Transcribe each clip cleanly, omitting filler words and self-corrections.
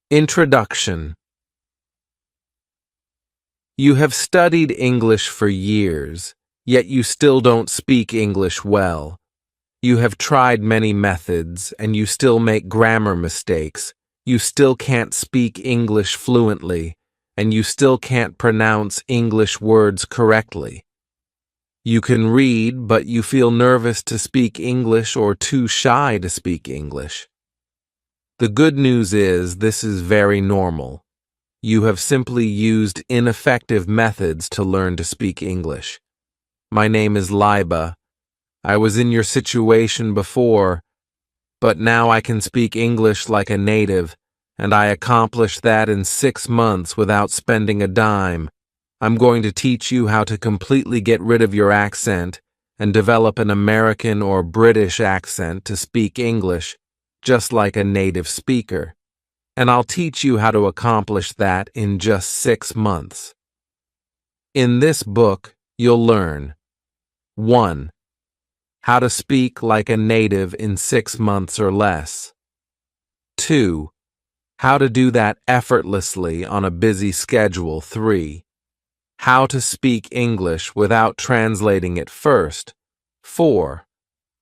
Introduction. You have studied English for years, yet you still don't speak English well. You have tried many methods, and you still make grammar mistakes. You still can't speak English fluently, and you still can't pronounce English words correctly. You can read, but you feel nervous to speak English or too shy to speak English. The good news is this is very normal. You have simply used ineffective methods to learn to speak English. My name is Liba. I was in your situation before, but now I can speak English like a native, and I accomplished that in 6 months without spending a dime. I'm going to teach you how to completely get rid of your accent and develop an American or British accent to speak English, just like a native speaker. And I'll teach you how to accomplish that in just 6 months. In this book, you'll learn 1. How to speak like a native in 6 months or less. 2. How to do that effortlessly on a busy schedule. 3. How to speak English without translating it first. 4.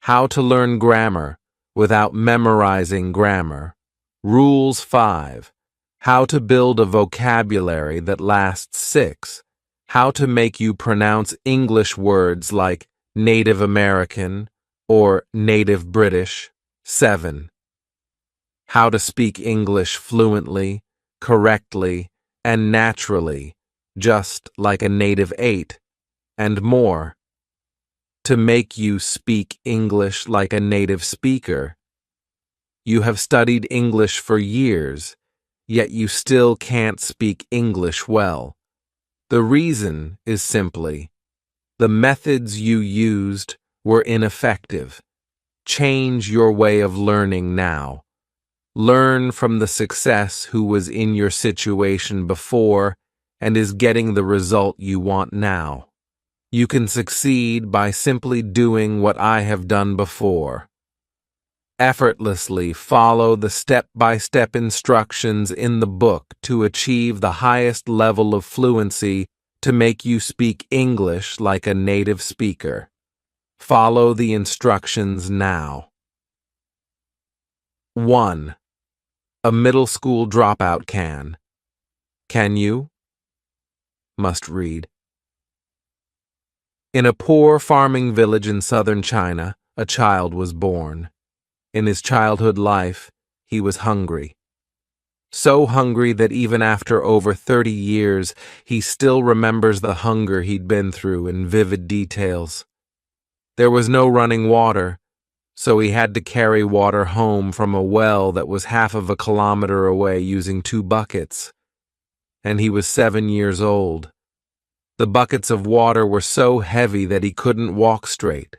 How to learn grammar without memorizing grammar. Rules 5. How to build a vocabulary that lasts. 6. How to make you pronounce English words like Native American or Native British. 7. How to speak English fluently, correctly, and naturally, just like a native 8, and more. To make you speak English like a native speaker. You have studied English for years, yet you still can't speak English well. The reason is simply, the methods you used were ineffective. Change your way of learning now. Learn from the success who was in your situation before and is getting the result you want now. You can succeed by simply doing what I have done before. Effortlessly follow the step-by-step instructions in the book to achieve the highest level of fluency to make you speak English like a native speaker. Follow the instructions now. 1. A middle school dropout can. Can you? Must read. In a poor farming village in southern China, a child was born. In his childhood life, he was hungry. So hungry that even after over 30 years, he still remembers the hunger he'd been through in vivid details. There was no running water, so he had to carry water home from a well that was half of a kilometer away using 2 buckets. And he was 7 years old. The buckets of water were so heavy that he couldn't walk straight.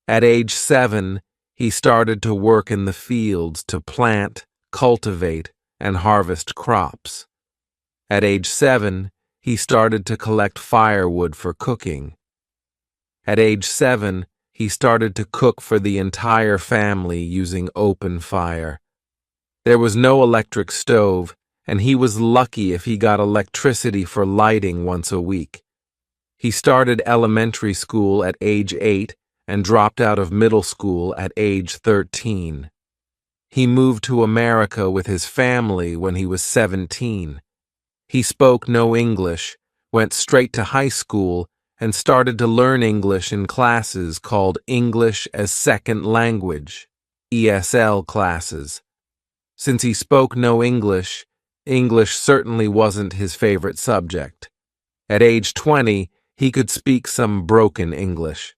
At age 7, he started to work in the fields to plant, cultivate, and harvest crops. At age 7, he started to collect firewood for cooking. At age 7, he started to cook for the entire family using open fire. There was no electric stove, and he was lucky if he got electricity for lighting once a week. He started elementary school at age 8 and dropped out of middle school at age 13. He moved to America with his family when he was 17. He spoke no English, went straight to high school, and started to learn English in classes called English as Second Language, ESL classes. Since he spoke no English, English certainly wasn't his favorite subject. At age 20, he could speak some broken English.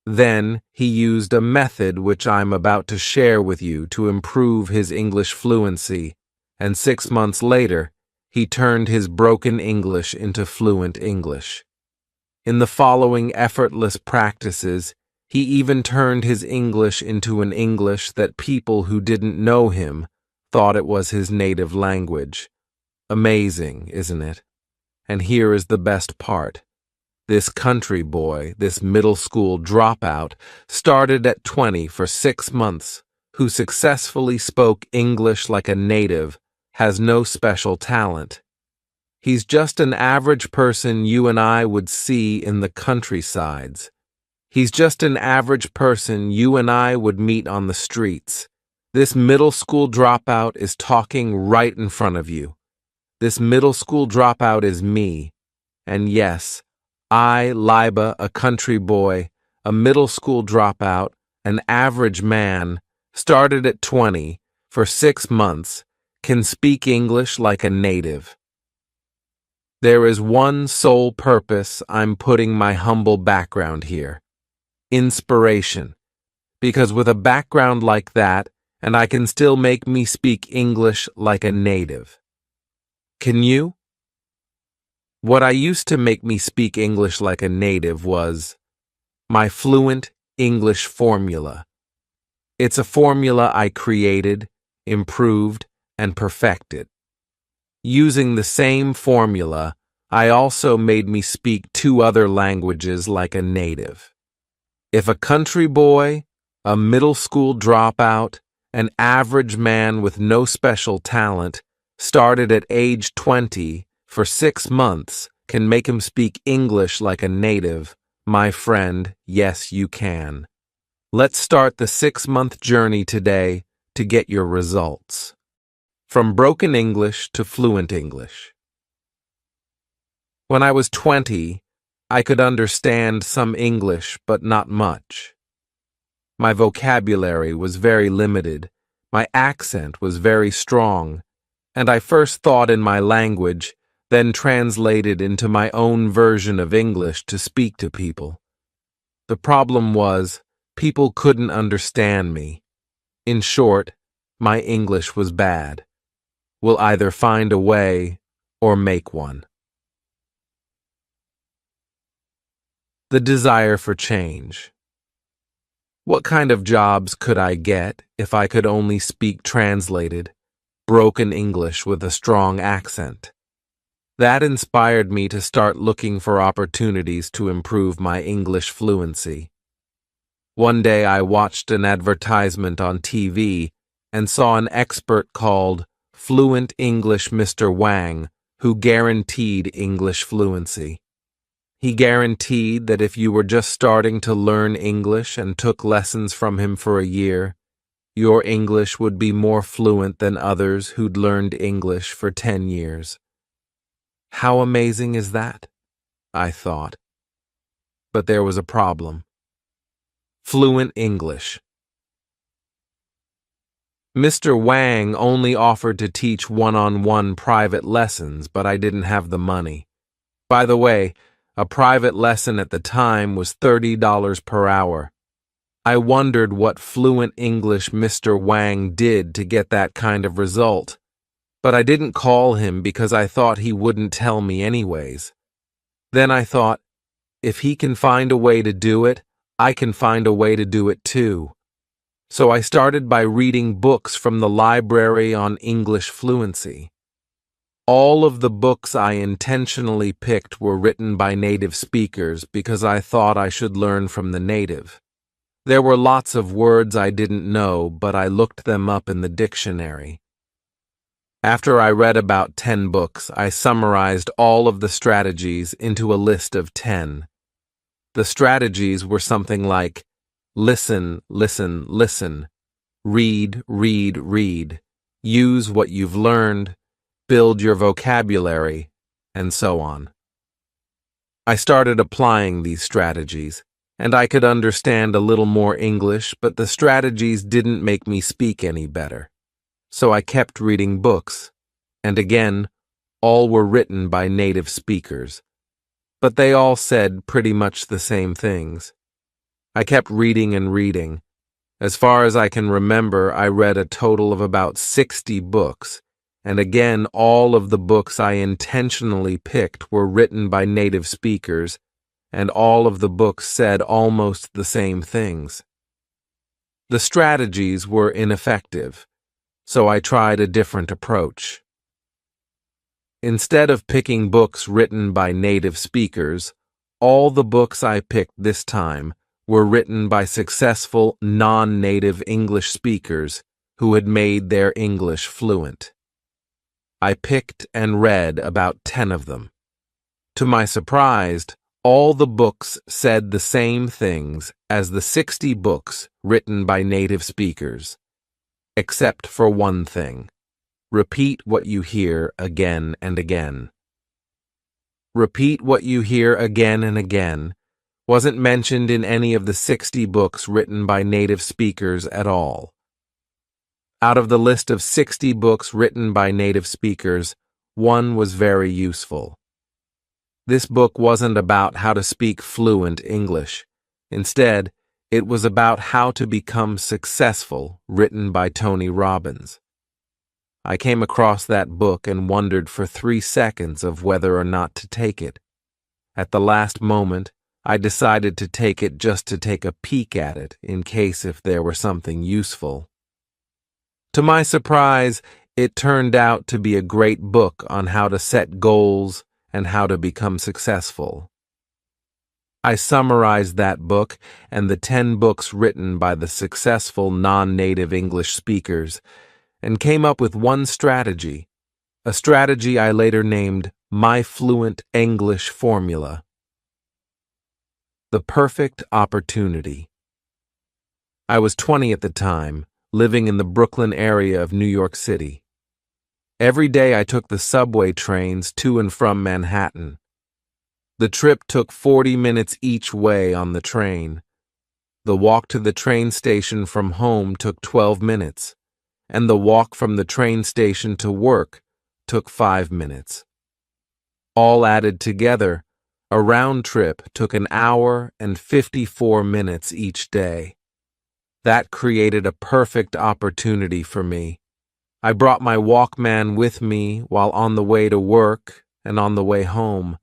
Then he used a method which I'm about to share with you to improve his English fluency, and 6 months later, he turned his broken English into fluent English. In the following effortless practices, he even turned his English into an English that people who didn't know him thought it was his native language. Amazing, isn't it? And here is the best part. This country boy, this middle school dropout, started at 20 for 6 months, who successfully spoke English like a native, has no special talent. He's just an average person you and I would see in the countrysides. He's just an average person you and I would meet on the streets. This middle school dropout is talking right in front of you. This middle school dropout is me. And yes, I, Liba, a country boy, a middle school dropout, an average man, started at 20, for 6 months, can speak English like a native. There is one sole purpose I'm putting my humble background here. Inspiration. Because with a background like that, and I can still make me speak English like a native. Can you? What I used to make me speak English like a native was my Fluent English formula. It's a formula I created, improved, and perfected. Using the same formula, I also made me speak 2 other languages like a native. If a country boy, a middle school dropout, an average man with no special talent, started at age 20, for 6 months, can make him speak English like a native, my friend, yes you can. Let's start the 6-month journey today to get your results. From broken English to fluent English. When I was 20, I could understand some English, but not much. My vocabulary was very limited, my accent was very strong, and I first thought in my language, then translated into my own version of English to speak to people. The problem was, people couldn't understand me. In short, my English was bad. We'll either find a way or make one. The desire for change. What kind of jobs could I get if I could only speak translated, broken English with a strong accent? That inspired me to start looking for opportunities to improve my English fluency. One day I watched an advertisement on TV and saw an expert called Fluent English Mr. Wang, who guaranteed English fluency. He guaranteed that if you were just starting to learn English and took lessons from him for a year, your English would be more fluent than others who'd learned English for 10 years. How amazing is that? I thought. But there was a problem. Fluent English. Mr. Wang only offered to teach one-on-one private lessons, but I didn't have the money. By the way, a private lesson at the time was $30 per hour. I wondered what Fluent English Mr. Wang did to get that kind of result, but I didn't call him because I thought he wouldn't tell me anyways. Then I thought, if he can find a way to do it, I can find a way to do it too. So I started by reading books from the library on English fluency. All of the books I intentionally picked were written by native speakers because I thought I should learn from the native. There were lots of words I didn't know, but I looked them up in the dictionary. After I read about 10 books, I summarized all of the strategies into a list of 10. The strategies were something like listen, listen, listen, read, read, read, use what you've learned, build your vocabulary, and so on. I started applying these strategies, and I could understand a little more English, but the strategies didn't make me speak any better. So I kept reading books, and again, all were written by native speakers. But they all said pretty much the same things. I kept reading and reading. As far as I can remember, I read a total of about 60 books, and again, all of the books I intentionally picked were written by native speakers, and all of the books said almost the same things. The strategies were ineffective, so I tried a different approach. Instead of picking books written by native speakers, all the books I picked this time were written by successful non-native English speakers who had made their English fluent. I picked and read about 10 of them. To my surprise, all the books said the same things as the 60 books written by native speakers, except for one thing. Repeat what you hear again and again. Repeat what you hear again and again wasn't mentioned in any of the 60 books written by native speakers at all. Out of the list of 60 books written by native speakers, one was very useful. This book wasn't about how to speak fluent English. Instead, it was about how to become successful, written by Tony Robbins. I came across that book and wondered for 3 seconds of whether or not to take it. At the last moment, I decided to take it just to take a peek at it in case if there were something useful. To my surprise, it turned out to be a great book on how to set goals and how to become successful. I summarized that book and the 10 books written by the successful non-native English speakers and came up with one strategy, a strategy I later named My Fluent English Formula. The perfect opportunity. I was 20 at the time, living in the Brooklyn area of New York City. Every day I took the subway trains to and from Manhattan. The trip took 40 minutes each way on the train. The walk to the train station from home took 12 minutes, and the walk from the train station to work took 5 minutes. All added together, a round trip took 1 hour and 54 minutes each day. That created a perfect opportunity for me. I brought my Walkman with me while on the way to work and on the way home.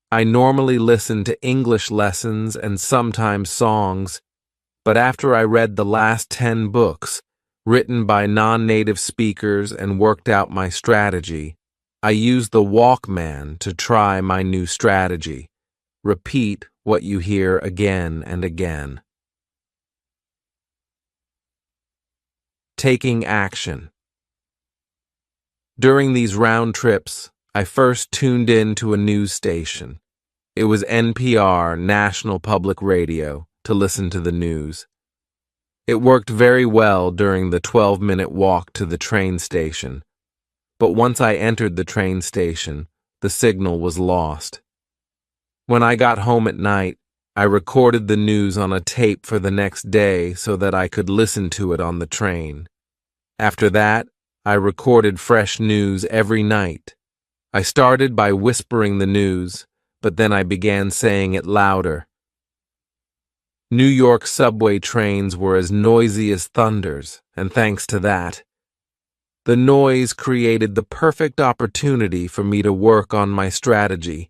I normally listened to English lessons and sometimes songs, but after I read the last 10 books, written by non-native speakers and worked out my strategy, I used the Walkman to try my new strategy. Repeat what you hear again and again. Taking action. During these round trips, I first tuned in to a news station. It was NPR, National Public Radio, to listen to the news. It worked very well during the 12-minute walk to the train station, but once I entered the train station, the signal was lost. When I got home at night, I recorded the news on a tape for the next day so that I could listen to it on the train. After that, I recorded fresh news every night. I started by whispering the news, but then I began saying it louder. New York subway trains were as noisy as thunders, and thanks to that, the noise created the perfect opportunity for me to work on my strategy.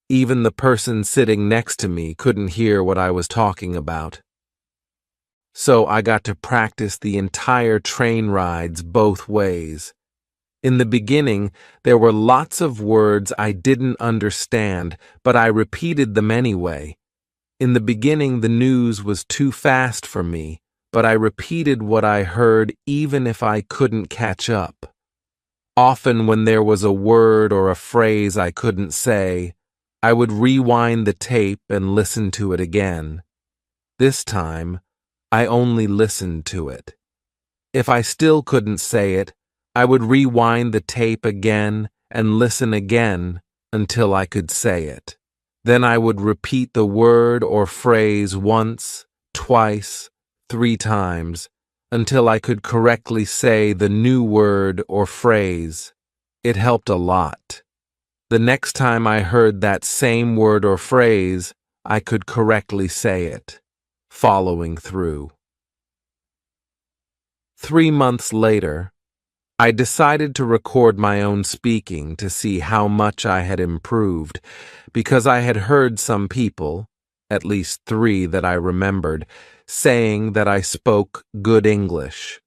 Even the person sitting next to me couldn't hear what I was talking about. So I got to practice the entire train rides both ways. In the beginning, there were lots of words I didn't understand, but I repeated them anyway. In the beginning, the news was too fast for me, but I repeated what I heard even if I couldn't catch up. Often when there was a word or a phrase I couldn't say, I would rewind the tape and listen to it again. This time, I only listened to it. If I still couldn't say it, I would rewind the tape again and listen again until I could say it. Then I would repeat the word or phrase once, twice, 3 times, until I could correctly say the new word or phrase. It helped a lot. The next time I heard that same word or phrase, I could correctly say it, following through. 3 months later, I decided to record my own speaking to see how much I had improved, because I had heard some people, at least 3 that I remembered, saying that I spoke good English.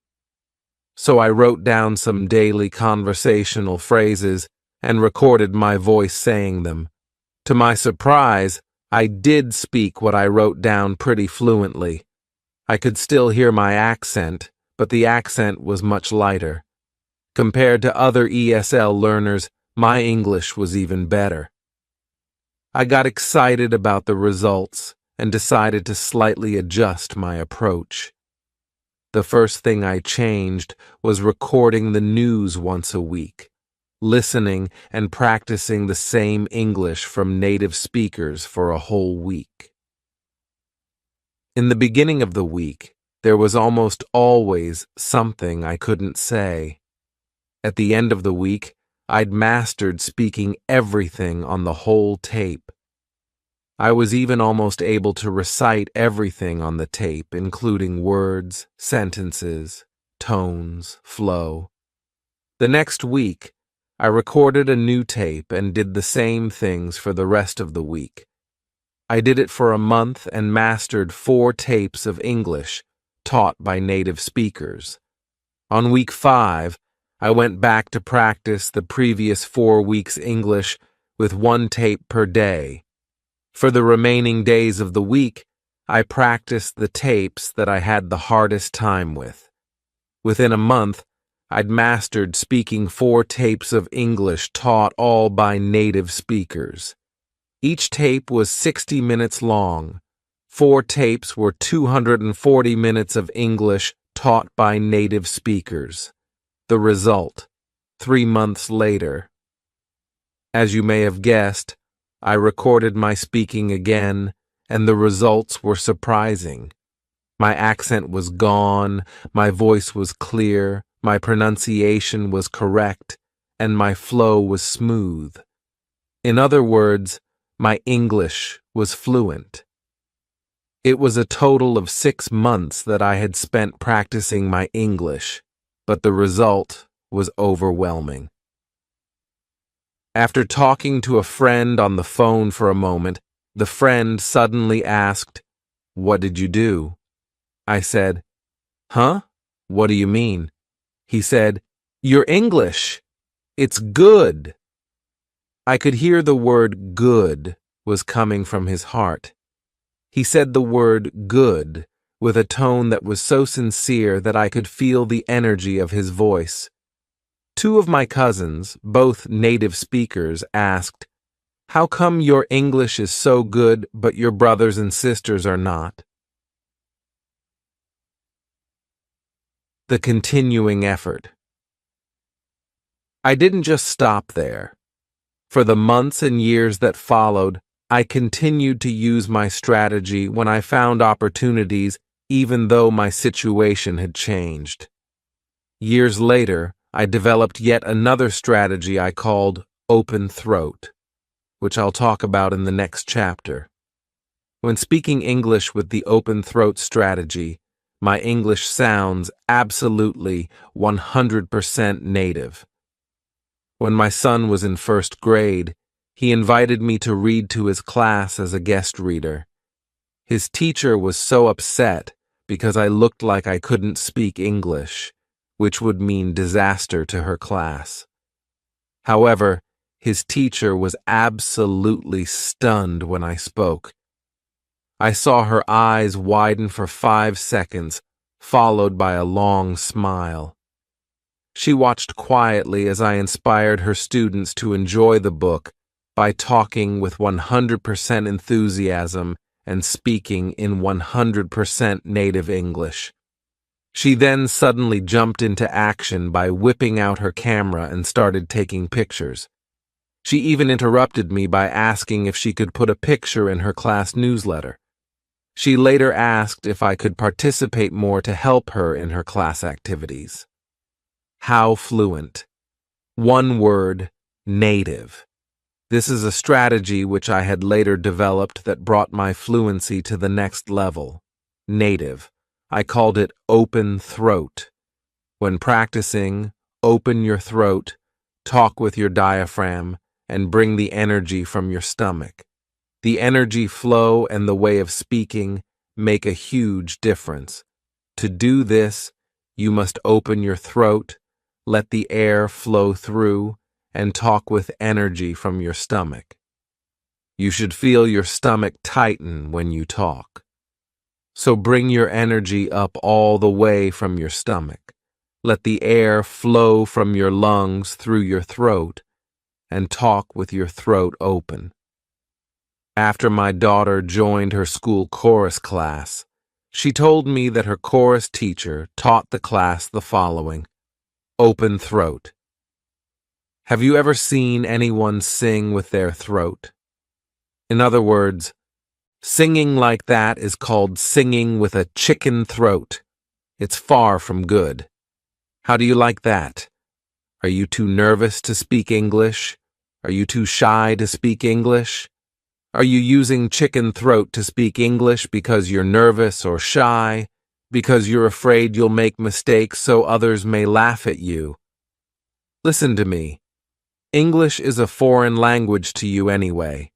So I wrote down some daily conversational phrases and recorded my voice saying them. To my surprise, I did speak what I wrote down pretty fluently. I could still hear my accent, but the accent was much lighter. Compared to other ESL learners, my English was even better. I got excited about the results and decided to slightly adjust my approach. The first thing I changed was recording the news once a week, listening and practicing the same English from native speakers for a whole week. In the beginning of the week, there was almost always something I couldn't say. At the end of the week, I'd mastered speaking everything on the whole tape. I was even almost able to recite everything on the tape, including words, sentences, tones, flow. The next week, I recorded a new tape and did the same things for the rest of the week. I did it for a month and mastered 4 tapes of English taught by native speakers. On week 5, I went back to practice the previous 4 weeks' English with 1 tape per day. For the remaining days of the week, I practiced the tapes that I had the hardest time with. Within a month, I'd mastered speaking 4 tapes of English taught all by native speakers. Each tape was 60 minutes long. 4 tapes were 240 minutes of English taught by native speakers. The result, 3 months later. As you may have guessed, I recorded my speaking again, and the results were surprising. My accent was gone, my voice was clear, my pronunciation was correct, and my flow was smooth. In other words, my English was fluent. It was a total of 6 months that I had spent practicing my English, but the result was overwhelming. After talking to a friend on the phone for a moment, the friend suddenly asked, "What did you do?" I said, "Huh? What do you mean?" He said, "Your English. It's good." I could hear the word good was coming from his heart. He said the word good with a tone that was so sincere that I could feel the energy of his voice. 2 of my cousins, both native speakers, asked, "How come your English is so good but your brothers and sisters are not?" The continuing effort. I didn't just stop there. For the months and years that followed, I continued to use my strategy when I found opportunities, even though my situation had changed. Years later, I developed yet another strategy I called open throat, which I'll talk about in the next chapter. When speaking English with the open throat strategy, my English sounds absolutely 100% native. When my son was in 1st grade, he invited me to read to his class as a guest reader. His teacher was so upset because I looked like I couldn't speak English, which would mean disaster to her class. However, his teacher was absolutely stunned when I spoke. I saw her eyes widen for 5 seconds, followed by a long smile. She watched quietly as I inspired her students to enjoy the book by talking with 100% enthusiasm and speaking in 100% native English. She then suddenly jumped into action by whipping out her camera and started taking pictures. She even interrupted me by asking if she could put a picture in her class newsletter. She later asked if I could participate more to help her in her class activities. How fluent. 1 word, native. This is a strategy which I had later developed that brought my fluency to the next level. Native. I called it open throat. When practicing, open your throat, talk with your diaphragm, and bring the energy from your stomach. The energy flow and the way of speaking make a huge difference. To do this, you must open your throat, let the air flow through, and talk with energy from your stomach. You should feel your stomach tighten when you talk. So bring your energy up all the way from your stomach. Let the air flow from your lungs through your throat and talk with your throat open. After my daughter joined her school chorus class, she told me that her chorus teacher taught the class the following: open throat. Have you ever seen anyone sing with their throat? In other words, singing like that is called singing with a chicken throat. It's far from good. How do you like that? Are you too nervous to speak English? Are you too shy to speak English? Are you using chicken throat to speak English because you're nervous or shy? Because you're afraid you'll make mistakes so others may laugh at you? Listen to me. English is a foreign language to you anyway.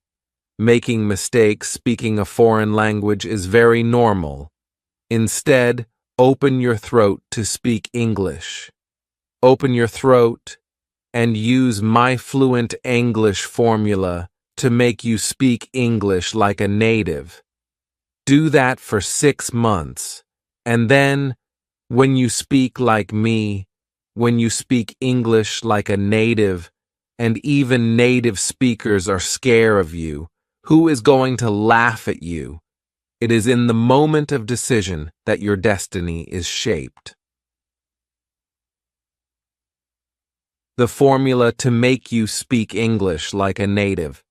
Making mistakes speaking a foreign language is very normal. Instead, open your throat to speak English. Open your throat and use my Fluent English formula to make you speak English like a native. Do that for 6 months, and then, when you speak like me, when you speak English like a native, and even native speakers are scared of you, who is going to laugh at you? It is in the moment of decision that your destiny is shaped. The formula to make you speak English like a native.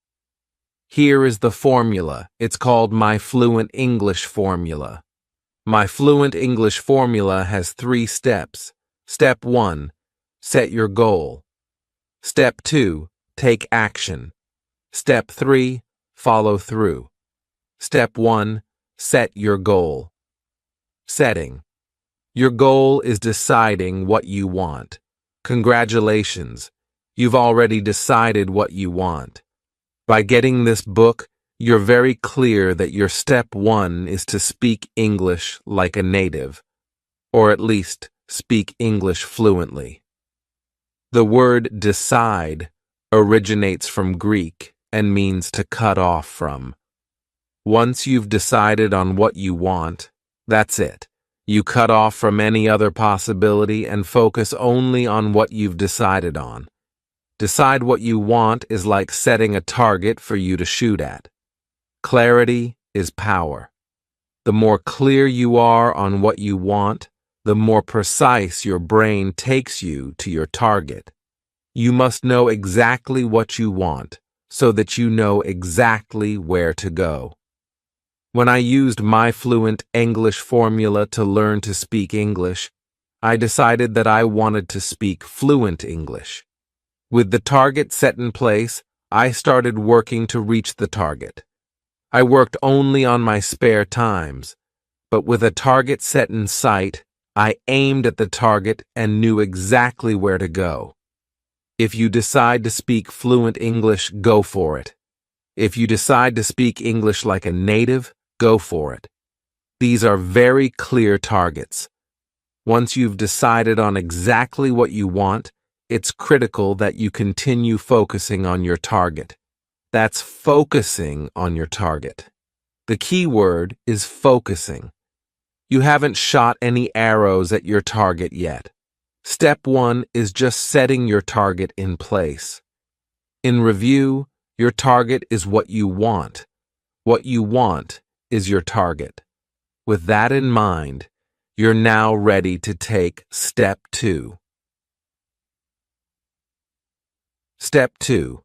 Here is the formula. It's called my Fluent English formula. My Fluent English formula has 3 steps. Step 1, set your goal. Step 2, take action. Step 3, follow through. Step 1, set your goal. Setting. Your goal is deciding what you want. Congratulations, you've already decided what you want. By getting this book, you're very clear that your step 1 is to speak English like a native, or at least speak English fluently. The word decide originates from Greek and means to cut off from. Once you've decided on what you want, that's it. You cut off from any other possibility and focus only on what you've decided on. Decide what you want is like setting a target for you to shoot at. Clarity is power. The more clear you are on what you want, the more precise your brain takes you to your target. You must know exactly what you want so that you know exactly where to go. When I used my Fluent English formula to learn to speak English, I decided that I wanted to speak fluent English. With the target set in place, I started working to reach the target. I worked only on my spare times, but with a target set in sight, I aimed at the target and knew exactly where to go. If you decide to speak fluent English, go for it. If you decide to speak English like a native, go for it. These are very clear targets. Once you've decided on exactly what you want, it's critical that you continue focusing on your target. That's focusing on your target. The key word is focusing. You haven't shot any arrows at your target yet. Step 1 is just setting your target in place. In review, your target is what you want. What you want is your target. With that in mind, you're now ready to take step 2. Step 2.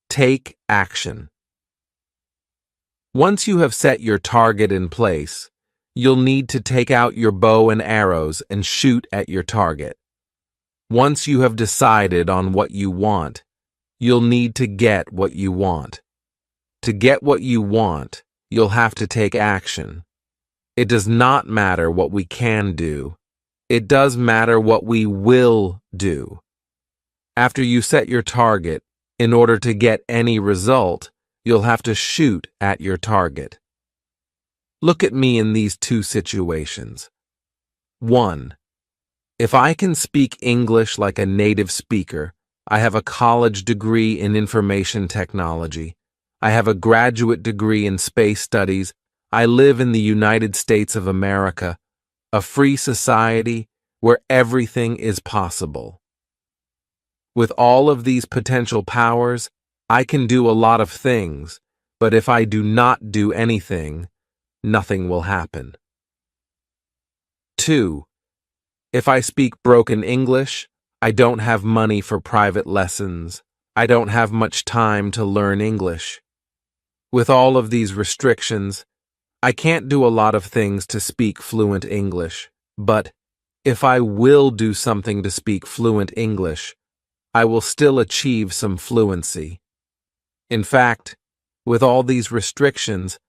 Take action. Once you have set your target in place, you'll need to take out your bow and arrows and shoot at your target. Once you have decided on what you want, you'll need to get what you want. To get what you want, you'll have to take action. It does not matter what we can do. It does matter what we will do. After you set your target, in order to get any result, you'll have to shoot at your target. Look at me in these 2 situations. 1. If I can speak English like a native speaker, I have a college degree in information technology. I have a graduate degree in space studies. I live in the United States of America, a free society where everything is possible. With all of these potential powers, I can do a lot of things, but if I do not do anything, nothing will happen. 2. If I speak broken English, I don't have money for private lessons. I don't have much time to learn English. With all of these restrictions, I can't do a lot of things to speak fluent English, but if I will do something to speak fluent English, I will still achieve some fluency. In fact, with all these restrictions,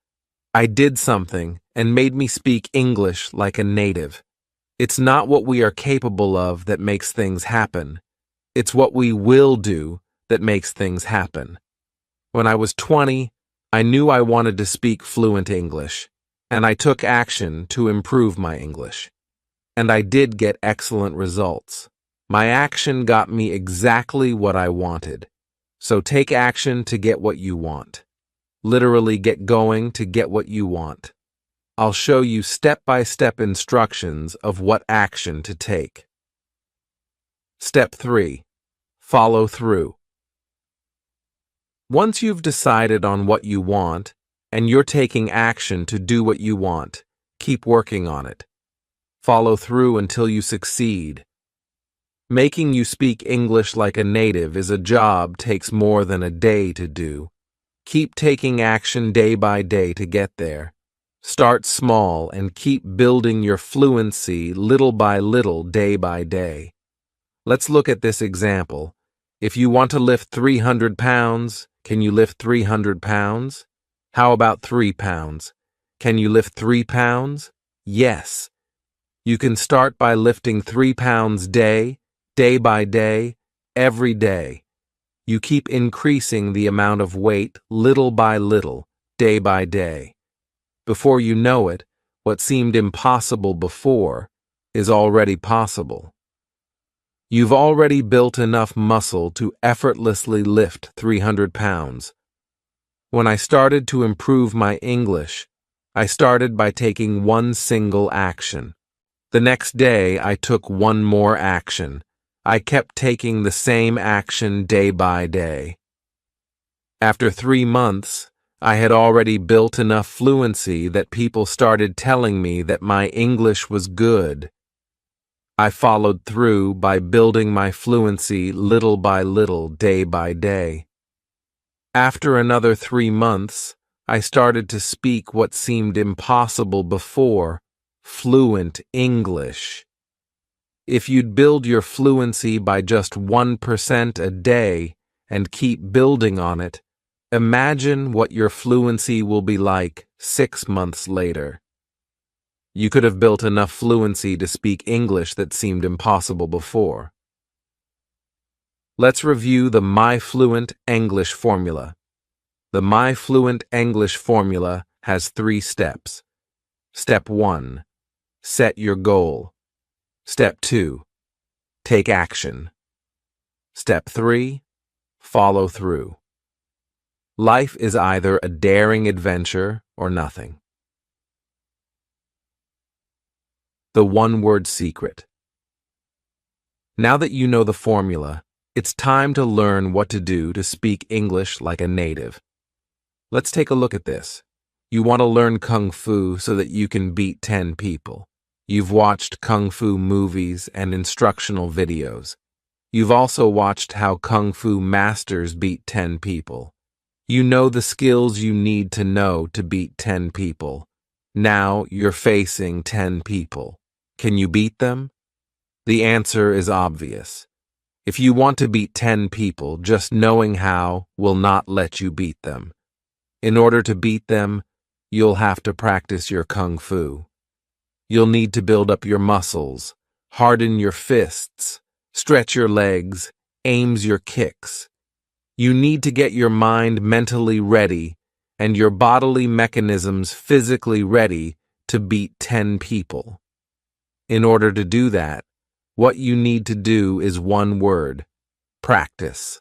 I did something and made me speak English like a native. It's not what we are capable of that makes things happen. It's what we will do that makes things happen. When I was 20, I knew I wanted to speak fluent English, and I took action to improve my English. And I did get excellent results. My action got me exactly what I wanted. So take action to get what you want. Literally get going to get what you want. I'll show you step-by-step instructions of what action to take. Step 3. Follow through. Once you've decided on what you want, and you're taking action to do what you want, keep working on it. Follow through until you succeed. Making you speak English like a native is a job takes more than a day to do. Keep taking action day by day to get there. Start small and keep building your fluency little by little, day by day. Let's look at this example. If you want to lift 300 pounds, can you lift 300 pounds? How about 3 pounds? Can you lift 3 pounds? Yes. You can start by lifting 3 pounds day by day, every day. You keep increasing the amount of weight little by little, day by day. Before you know it, what seemed impossible before is already possible. You've already built enough muscle to effortlessly lift 300 pounds. When I started to improve my English, I started by taking one single action. The next day, I took one more action. I kept taking the same action day by day. After 3 months, I had already built enough fluency that people started telling me that my English was good. I followed through by building my fluency little by little, day by day. After another 3 months, I started to speak what seemed impossible before, fluent English. If you'd build your fluency by just 1% a day and keep building on it, imagine what your fluency will be like 6 months later. You could have built enough fluency to speak English that seemed impossible before. Let's review the My Fluent English formula. The My Fluent English formula has 3 steps. Step 1. Set your goal. Step 2. Take action. Step 3. Follow through. Life is either a daring adventure or nothing. The one-word secret. Now that you know the formula, it's time to learn what to do to speak English like a native. Let's take a look at this. You want to learn Kung Fu so that you can beat 10 people. You've watched Kung Fu movies and instructional videos. You've also watched how Kung Fu masters beat 10 people. You know the skills you need to know to beat 10 people. Now you're facing 10 people. Can you beat them? The answer is obvious. If you want to beat 10 people, just knowing how will not let you beat them. In order to beat them, you'll have to practice your Kung Fu. You'll need to build up your muscles, harden your fists, stretch your legs, aims your kicks. You need to get your mind mentally ready and your bodily mechanisms physically ready to beat 10 people. In order to do that, what you need to do is one word: practice.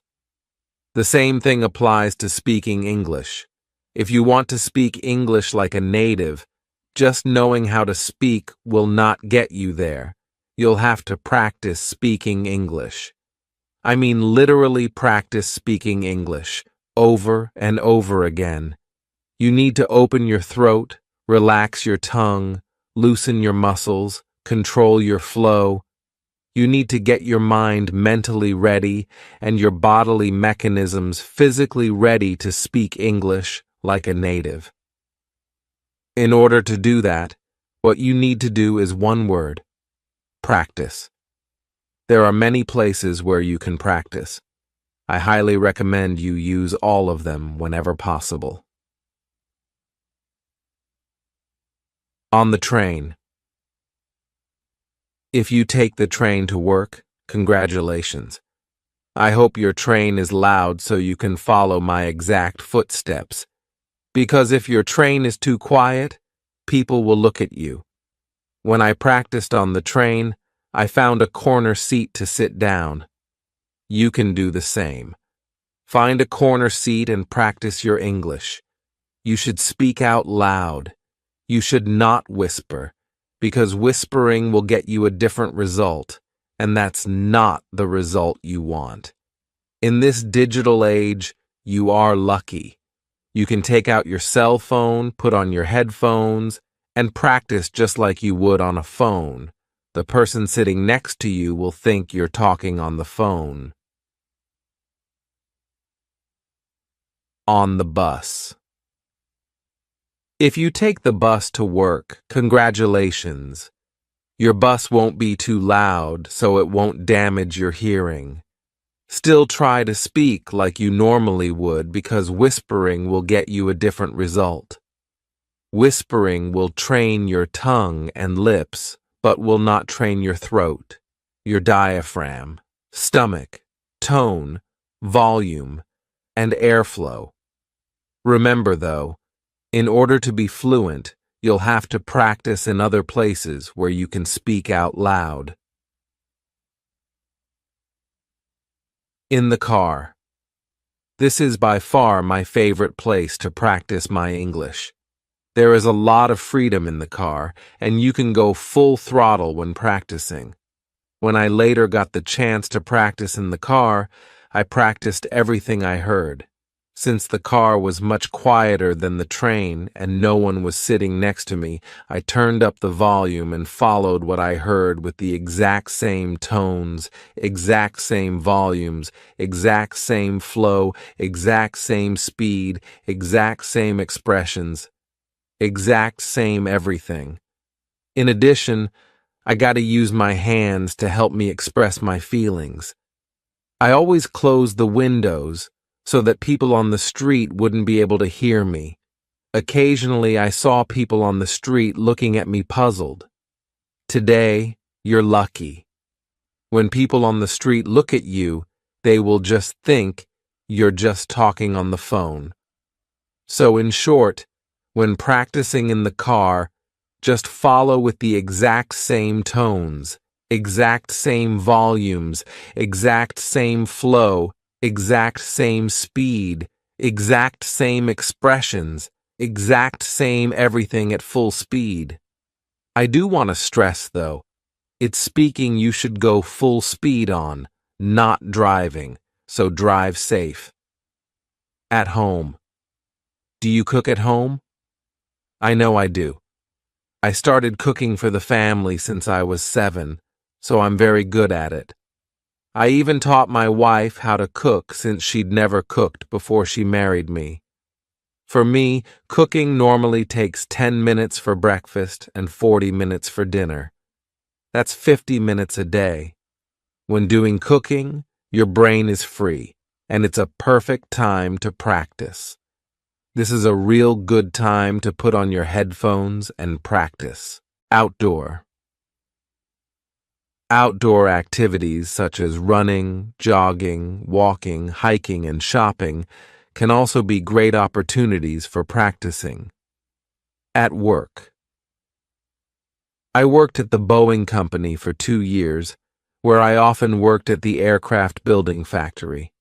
The same thing applies to speaking English. If you want to speak English like a native, just knowing how to speak will not get you there. you'll have to practice speaking English. I mean literally practice speaking English over and over again. You need to open your throat, relax your tongue, loosen your muscles, control your flow. You need to get your mind mentally ready and your bodily mechanisms physically ready to speak English like a native. In order to do that, what you need to do is one word: practice. There are many places where you can practice. I highly recommend you use all of them whenever possible. On the train. If you take the train to work, congratulations. I hope your train is loud so you can follow my exact footsteps. Because if your train is too quiet, people will look at you. When I practiced on the train, I found a corner seat to sit down. You can do the same. Find a corner seat and practice your English. You should speak out loud. You should not whisper, because whispering will get you a different result, and that's not the result you want. In this digital age, you are lucky. You can take out your cell phone, put on your headphones, and practice just like you would on a phone. The person sitting next to you will think you're talking on the phone. On the bus. If you take the bus to work, congratulations. Your bus won't be too loud, so it won't damage your hearing. Still try to speak like you normally would, because whispering will get you a different result. Whispering will train your tongue and lips, but will not train your throat, your diaphragm, stomach, tone, volume, and airflow. Remember, though, in order to be fluent, you'll have to practice in other places where you can speak out loud. In the car. This is by far my favorite place to practice my English. There is a lot of freedom in the car, and you can go full throttle when practicing. When I later got the chance to practice in the car, I practiced everything I heard. Since the car was much quieter than the train and no one was sitting next to me, I turned up the volume and followed what I heard with the exact same tones, exact same volumes, exact same flow, exact same speed, exact same expressions, exact same everything. In addition, I got to use my hands to help me express my feelings. I always closed the windows so that people on the street wouldn't be able to hear me. Occasionally, I saw people on the street looking at me puzzled. Today, you're lucky. When people on the street look at you, they will just think you're just talking on the phone. So in short, when practicing in the car, just follow with the exact same tones, exact same volumes, exact same flow, exact same speed, exact same expressions, exact same everything at full speed. I do want to stress, though, it's speaking you should go full speed on, not driving, so drive safe. At home. Do you cook at home? I know I do. I started cooking for the family since I was 7, so I'm very good at it. I even taught my wife how to cook since she'd never cooked before she married me. For me, cooking normally takes 10 minutes for breakfast and 40 minutes for dinner. That's 50 minutes a day. When doing cooking, your brain is free, and it's a perfect time to practice. This is a real good time to put on your headphones and practice. Outdoor. Outdoor activities such as running, jogging, walking, hiking, and shopping can also be great opportunities for practicing. At work. I worked at the Boeing company for 2 years, where I often worked at the aircraft building factory.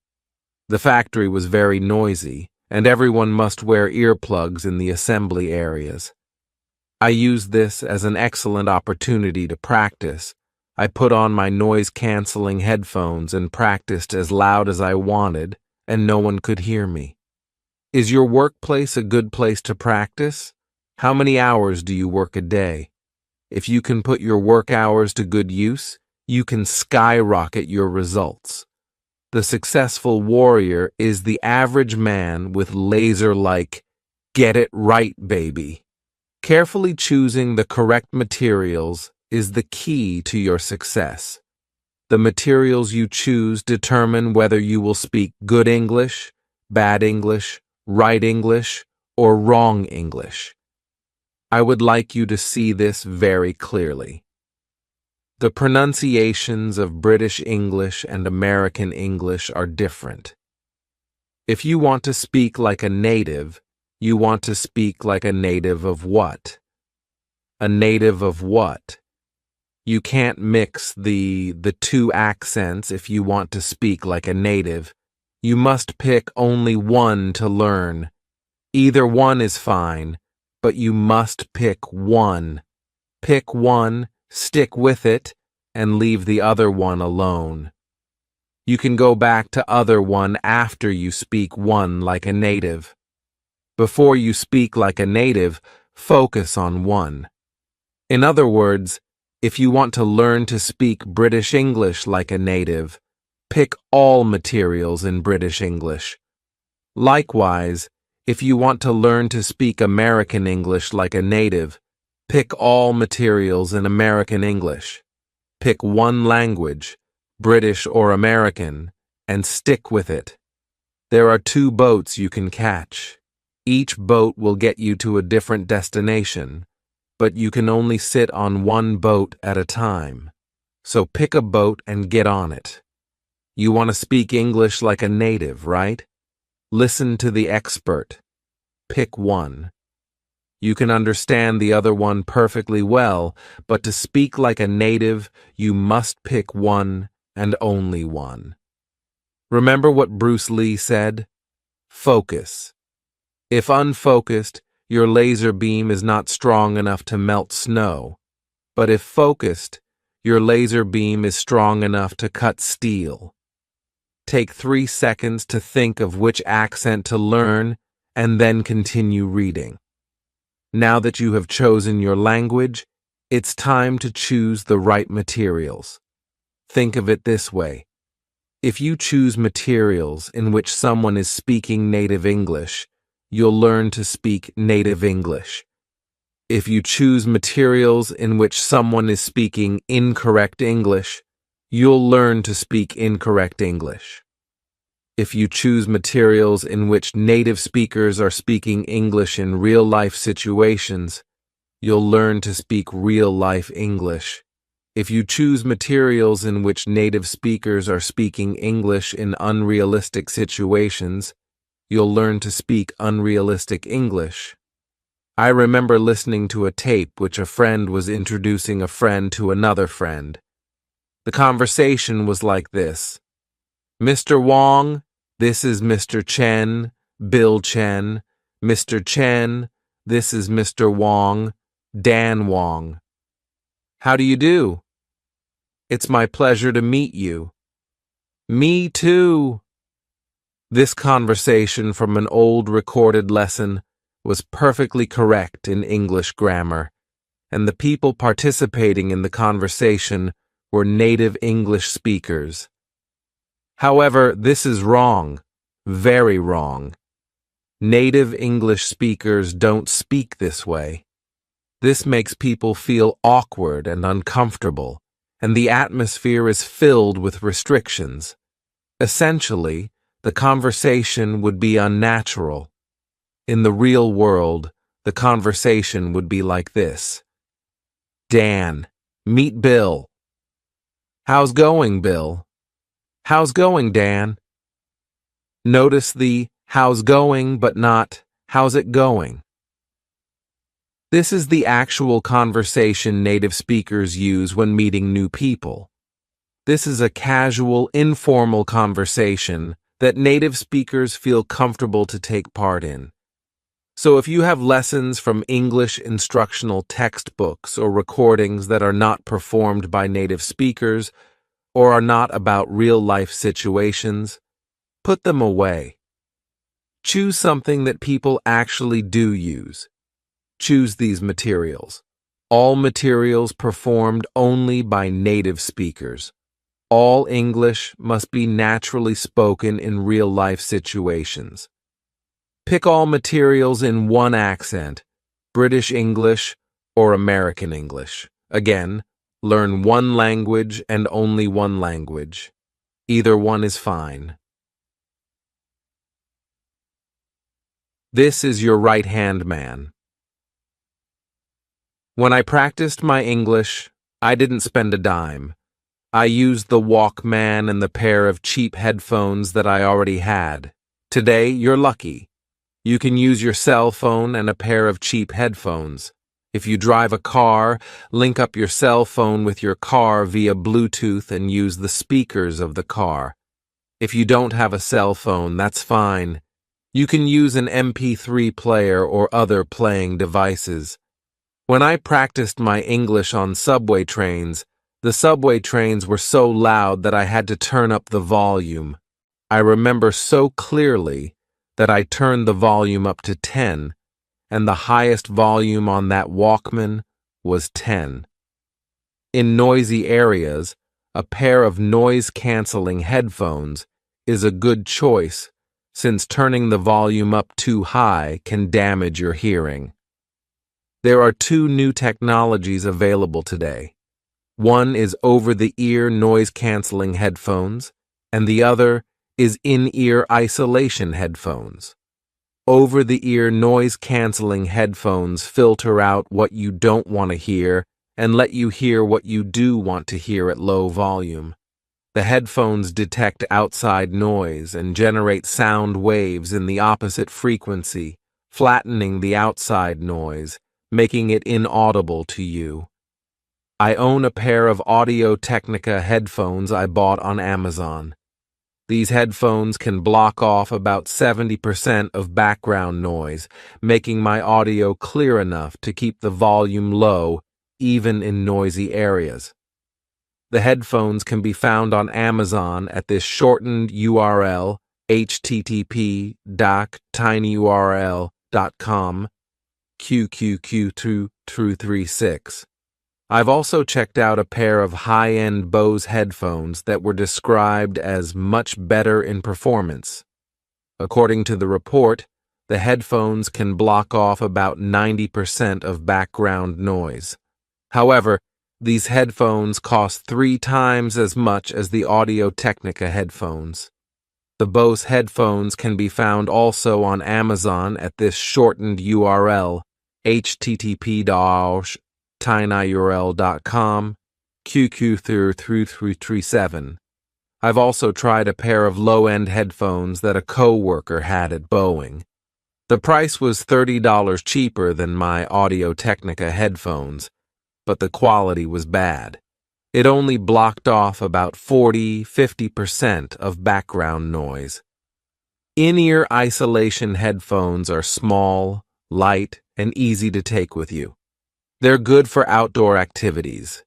The factory was very noisy, and everyone must wear earplugs in the assembly areas. I used this as an excellent opportunity to practice. I put on my noise-canceling headphones and practiced as loud as I wanted, and no one could hear me. Is your workplace a good place to practice? How many hours do you work a day? If you can put your work hours to good use, you can skyrocket your results. The successful warrior is the average man with laser-like, get it right, baby. Carefully choosing the correct materials is the key to your success. The materials you choose determine whether you will speak good English, bad English, right English, or wrong English. I would like you to see this very clearly. The pronunciations of British English and American English are different. If you want to speak like a native, you want to speak like a native of what? A native of what? You can't mix the two accents if you want to speak like a native. You must pick only one to learn. Either one is fine, but you must pick one. Pick one, stick with it, and leave the other one alone. You can go back to other one after you speak one like a native. Before you speak like a native, focus on one. In other words, if you want to learn to speak British English like a native, pick all materials in British English. Likewise, if you want to learn to speak American English like a native, pick all materials in American English. Pick one language, British or American, and stick with it. There are 2 boats you can catch. Each boat will get you to a different destination, but you can only sit on one boat at a time. So pick a boat and get on it. You want to speak English like a native, right? Listen to the expert. Pick one. You can understand the other one perfectly well, but to speak like a native, you must pick one and only one. Remember what Bruce Lee said? Focus. If unfocused, your laser beam is not strong enough to melt snow. But if focused, your laser beam is strong enough to cut steel. Take 3 seconds to think of which accent to learn, and then continue reading. Now that you have chosen your language, it's time to choose the right materials. Think of it this way. If you choose materials in which someone is speaking native English, you'll learn to speak native English. If you choose materials in which someone is speaking incorrect English, you'll learn to speak incorrect English. If you choose materials in which native speakers are speaking English in real-life situations, you'll learn to speak real-life English. If you choose materials in which native speakers are speaking English in unrealistic situations, you'll learn to speak unrealistic English. I remember listening to a tape which a friend was introducing a friend to another friend. The conversation was like this. Mr. Wong, this is Mr. Chen, Bill Chen. Mr. Chen, this is Mr. Wong, Dan Wong. How do you do? It's my pleasure to meet you. Me too. This conversation from an old recorded lesson was perfectly correct in English grammar, and the people participating in the conversation were native English speakers. However, this is wrong, very wrong. Native English speakers don't speak this way. This makes people feel awkward and uncomfortable, and the atmosphere is filled with restrictions. Essentially, the conversation would be unnatural. In the real world, the conversation would be like this. Dan, meet Bill. How's going, Bill? How's going, Dan? Notice the how's going but not how's it going. This is the actual conversation native speakers use when meeting new people. This is a casual, informal conversation that native speakers feel comfortable to take part in. So if you have lessons from English instructional textbooks or recordings that are not performed by native speakers or are not about real-life situations, put them away. Choose something that people actually do use. Choose these materials. All materials performed only by native speakers. All English must be naturally spoken in real-life situations. Pick all materials in one accent, British English or American English. Again, learn one language and only one language. Either one is fine. This is your right-hand man. When I practiced my English, I didn't spend a dime. I used the Walkman and the pair of cheap headphones that I already had. Today, you're lucky. You can use your cell phone and a pair of cheap headphones. If you drive a car, link up your cell phone with your car via Bluetooth and use the speakers of the car. If you don't have a cell phone, that's fine. You can use an MP3 player or other playing devices. When I practiced my English on subway trains, the subway trains were so loud that I had to turn up the volume. I remember so clearly that I turned the volume up to 10, and the highest volume on that Walkman was 10. In noisy areas, a pair of noise-canceling headphones is a good choice, since turning the volume up too high can damage your hearing. There are two new technologies available today. One is over-the-ear noise-canceling headphones, and the other is in-ear isolation headphones. Over-the-ear noise-canceling headphones filter out what you don't want to hear and let you hear what you do want to hear at low volume. The headphones detect outside noise and generate sound waves in the opposite frequency, flattening the outside noise, making it inaudible to you. I own a pair of Audio-Technica headphones I bought on Amazon. These headphones can block off about 70% of background noise, making my audio clear enough to keep the volume low, even in noisy areas. The headphones can be found on Amazon at this shortened URL, http://tinyurl.com, QQQ236. I've also checked out a pair of high-end Bose headphones that were described as much better in performance. According to the report, the headphones can block off about 90% of background noise. However, these headphones cost 3 times as much as the Audio-Technica headphones. The Bose headphones can be found also on Amazon at this shortened URL, http://tinyurl.com, QQ3337. I've also tried a pair of low-end headphones that a co-worker had at Boeing. The price was $30 cheaper than my Audio-Technica headphones, but the quality was bad. It only blocked off about 40–50% of background noise. In-ear isolation headphones are small, light, and easy to take with you. They're good for outdoor activities.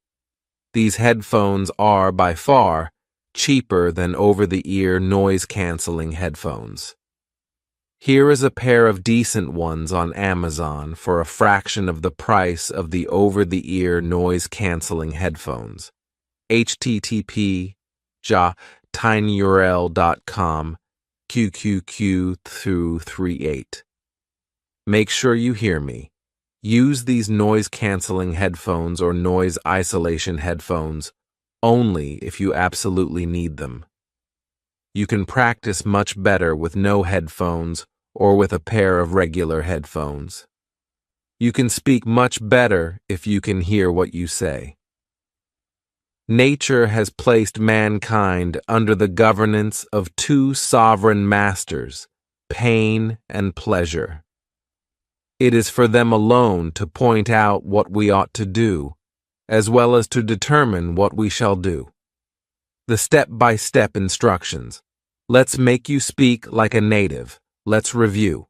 These headphones are, by far, cheaper than over-the-ear noise-canceling headphones. Here is a pair of decent ones on Amazon for a fraction of the price of the over-the-ear noise-canceling headphones. http://tinyurl.com, QQQ238. Make sure you hear me. Use these noise-canceling headphones or noise isolation headphones only if you absolutely need them. You can practice much better with no headphones or with a pair of regular headphones. You can speak much better if you can hear what you say. Nature has placed mankind under the governance of 2 sovereign masters, pain and pleasure. It is for them alone to point out what we ought to do, as well as to determine what we shall do. The step-by-step instructions. Let's make you speak like a native. Let's review.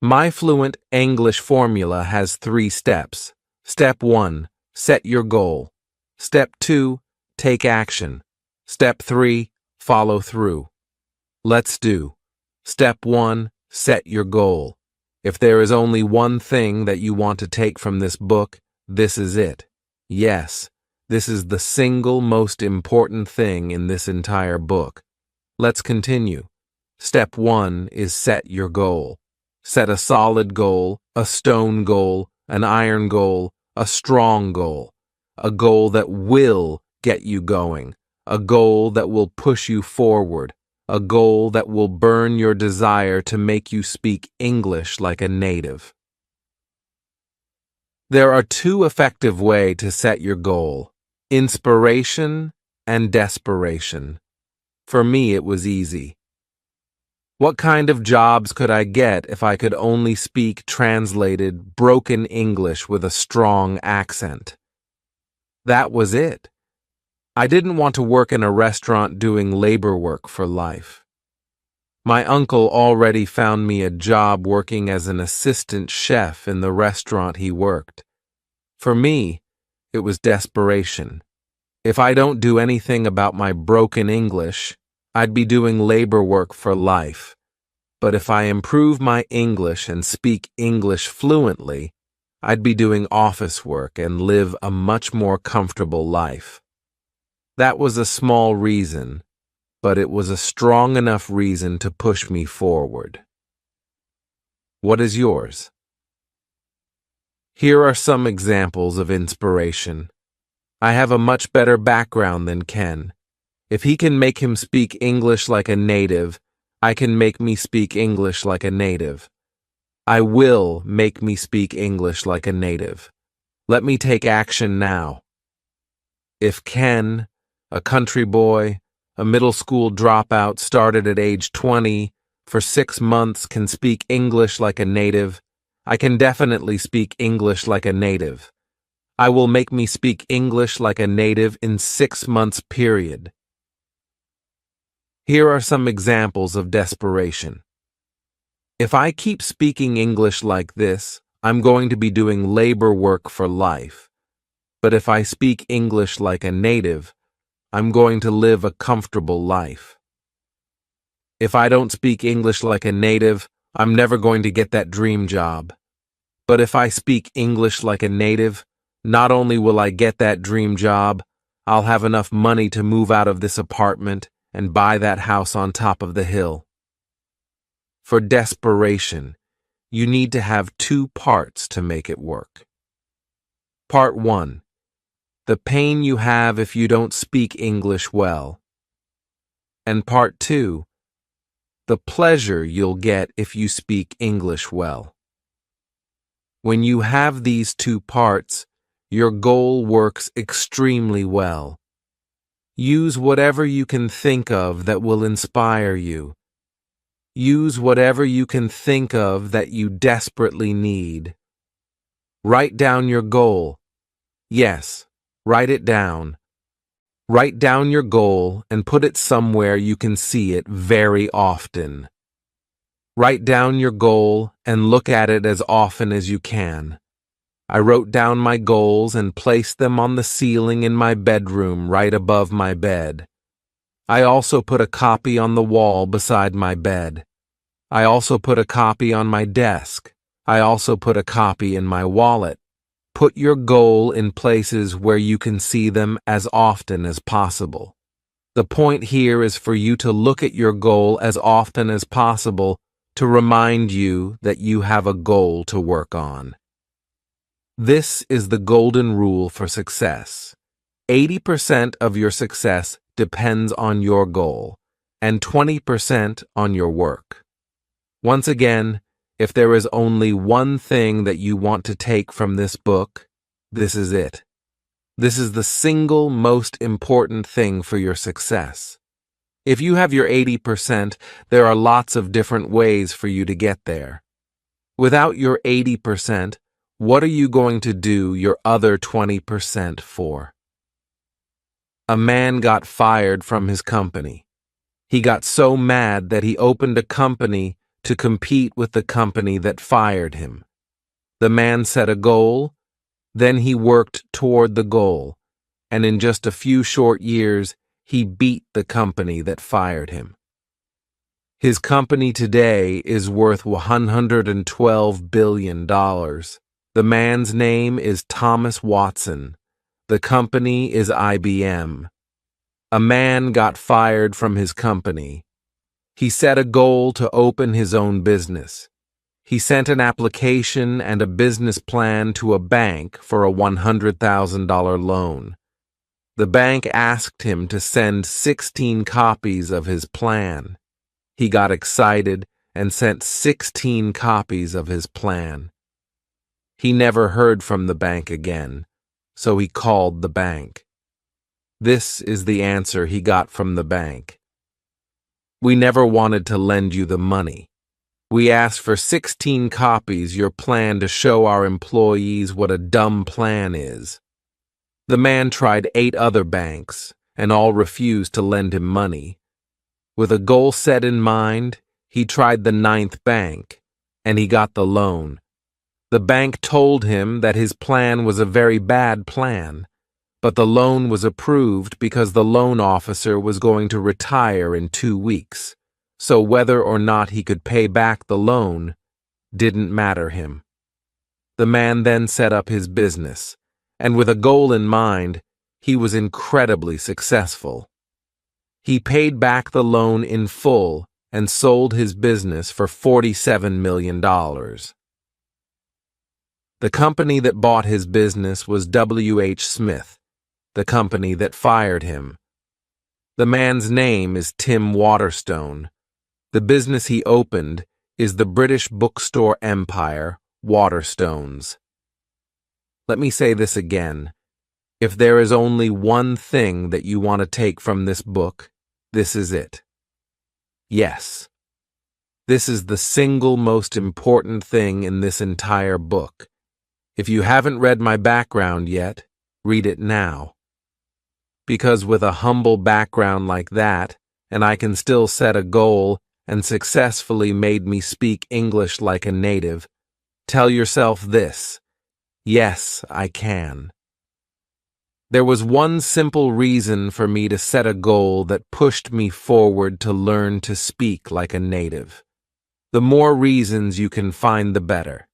My Fluent English formula has 3 steps. Step 1, set your goal. Step 2, take action. Step 3, follow through. Let's do. Step 1, set your goal. If there is only one thing that you want to take from this book, this is it. Yes, this is the single most important thing in this entire book. Let's continue. Step 1 is set your goal. Set a solid goal, a stone goal, an iron goal, a strong goal. A goal that will get you going. A goal that will push you forward. A goal that will burn your desire to make you speak English like a native. There are 2 effective ways to set your goal: inspiration and desperation. For me, it was easy. What kind of jobs could I get if I could only speak translated, broken English with a strong accent? That was it. I didn't want to work in a restaurant doing labor work for life. My uncle already found me a job working as an assistant chef in the restaurant he worked. For me, it was desperation. If I don't do anything about my broken English, I'd be doing labor work for life. But if I improve my English and speak English fluently, I'd be doing office work and live a much more comfortable life. That was a small reason, but it was a strong enough reason to push me forward. What is yours? Here are some examples of inspiration. I have a much better background than Ken. If he can make him speak English like a native, I can make me speak English like a native. I will make me speak English like a native. Let me take action now. If Ken, a country boy, a middle school dropout started at age 20, for 6 months can speak English like a native, I can definitely speak English like a native. I will make me speak English like a native in 6 months period. Here are some examples of desperation. If I keep speaking English like this, I'm going to be doing labor work for life. But if I speak English like a native, I'm going to live a comfortable life. If I don't speak English like a native, I'm never going to get that dream job. But if I speak English like a native, not only will I get that dream job, I'll have enough money to move out of this apartment and buy that house on top of the hill. For desperation, you need to have 2 parts to make it work. Part 1. The pain you have if you don't speak English well. And Part 2. The pleasure you'll get if you speak English well. When you have these 2 parts, your goal works extremely well. Use whatever you can think of that will inspire you. Use whatever you can think of that you desperately need. Write down your goal. Yes, write it down. Write down your goal and put it somewhere you can see it very often. Write down your goal and look at it as often as you can. I wrote down my goals and placed them on the ceiling in my bedroom right above my bed. I also put a copy on the wall beside my bed. I also put a copy on my desk. I also put a copy in my wallet. Put your goal in places where you can see them as often as possible. The point here is for you to look at your goal as often as possible to remind you that you have a goal to work on. This is the golden rule for success. 80% of your success depends on your goal, and 20% on your work. Once again, if there is only one thing that you want to take from this book, this is it. This is the single most important thing for your success. If you have your 80%, there are lots of different ways for you to get there. Without your 80%, what are you going to do your other 20% for? A man got fired from his company. He got so mad that he opened a company to compete with the company that fired him. The man set a goal, then he worked toward the goal, and in just a few short years, he beat the company that fired him. His company today is worth $112 billion. The man's name is Thomas Watson. The company is IBM. A man got fired from his company. He set a goal to open his own business. He sent an application and a business plan to a bank for a $100,000 loan. The bank asked him to send 16 copies of his plan. He got excited and sent 16 copies of his plan. He never heard from the bank again, so he called the bank. This is the answer he got from the bank. We never wanted to lend you the money. We asked for 16 copies your plan to show our employees what a dumb plan is. The man tried 8 other banks, and all refused to lend him money. With a goal set in mind, he tried the 9th bank, and he got the loan. The bank told him that his plan was a very bad plan, but the loan was approved because the loan officer was going to retire in 2 weeks, so whether or not he could pay back the loan didn't matter him. The man then set up his business, and with a goal in mind, he was incredibly successful. He paid back the loan in full and sold his business for $47 million. The company that bought his business was W.H. Smith, the company that fired him. The man's name is Tim Waterstone. The business he opened is the British bookstore empire, Waterstones. Let me say this again. If there is only one thing that you want to take from this book, this is it. Yes, this is the single most important thing in this entire book. If you haven't read my background yet, read it now. Because with a humble background like that, and I can still set a goal and successfully made me speak English like a native, tell yourself this: yes, I can. There was one simple reason for me to set a goal that pushed me forward to learn to speak like a native. The more reasons you can find, the better.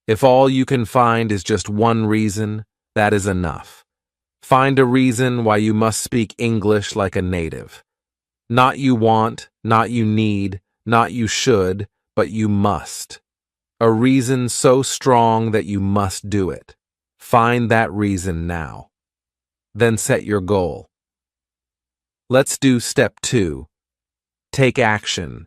If all you can find is just one reason, that is enough. Find a reason why you must speak English like a native. Not you want, not you need, not you should, but you must. A reason so strong that you must do it. Find that reason now. Then set your goal. Let's do step 2. Take action.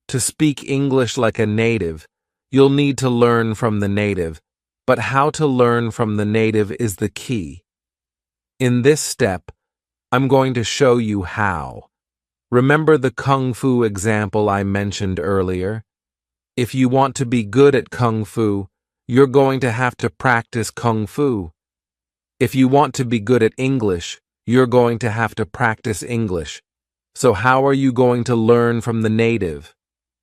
To speak English like a native, you'll need to learn from the native, but how to learn from the native is the key. In this step, I'm going to show you how. Remember the Kung Fu example I mentioned earlier? If you want to be good at Kung Fu, you're going to have to practice Kung Fu. If you want to be good at English, you're going to have to practice English. So how are you going to learn from the native?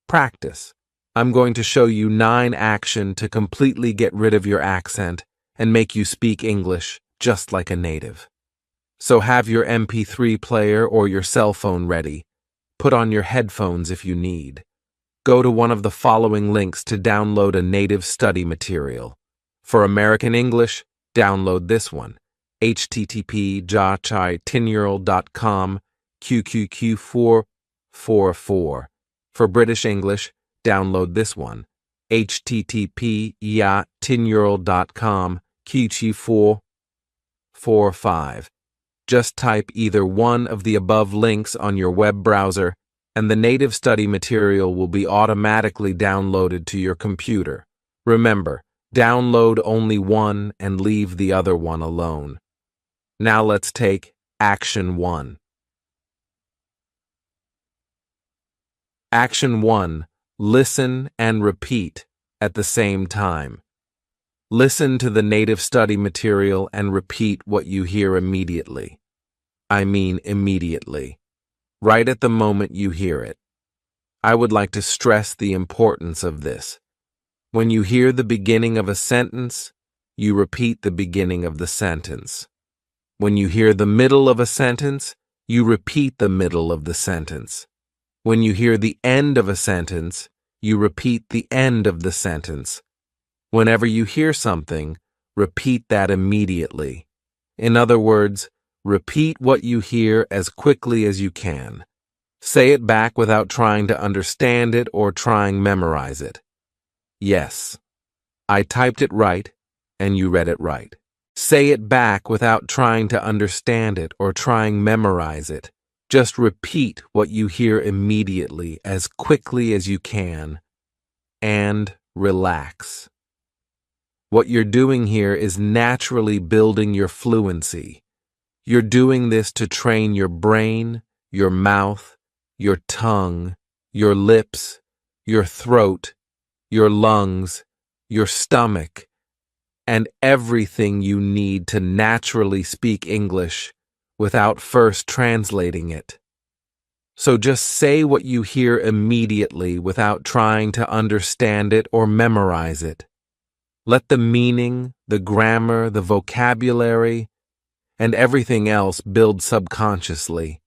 Practice. I'm going to show you 9 actions to completely get rid of your accent and make you speak English just like a native. So have your MP3 player or your cell phone ready. Put on your headphones if you need. Go to one of the following links to download a native study material. For American English, download this one, http://10yearold.com QQQ444. For British English, download this one, http://10yearold.com QQ445. Just type either one of the above links on your web browser, and the native study material will be automatically downloaded to your computer. Remember, download only one and leave the other one alone. Now let's take Action 1. Action 1. Listen and repeat at the same time. Listen to the native study material and repeat what you hear immediately. I mean immediately. Right at the moment you hear it. I would like to stress the importance of this. When you hear the beginning of a sentence, you repeat the beginning of the sentence. When you hear the middle of a sentence, you repeat the middle of the sentence. When you hear the end of a sentence, you repeat the end of the sentence. Whenever you hear something, repeat that immediately. In other words, repeat what you hear as quickly as you can. Say it back without trying to understand it or trying memorize it. Yes, I typed it right, and you read it right. Say it back without trying to understand it or trying memorize it. Just repeat what you hear immediately as quickly as you can, and relax. What you're doing here is naturally building your fluency. You're doing this to train your brain, your mouth, your tongue, your lips, your throat, your lungs, your stomach, and everything you need to naturally speak English without first translating it. So just say what you hear immediately without trying to understand it or memorize it. Let the meaning, the grammar, the vocabulary, and everything else build subconsciously.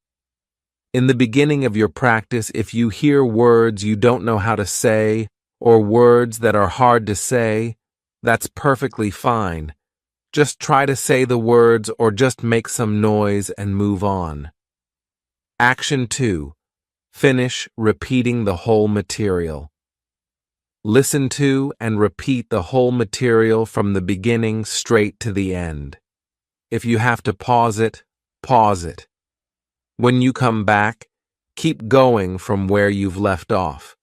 In the beginning of your practice, if you hear words you don't know how to say or words that are hard to say, that's perfectly fine. Just try to say the words or just make some noise and move on. Action 2. Finish repeating the whole material. Listen to and repeat the whole material from the beginning straight to the end. If you have to pause it, pause it. When you come back, keep going from where you've left off.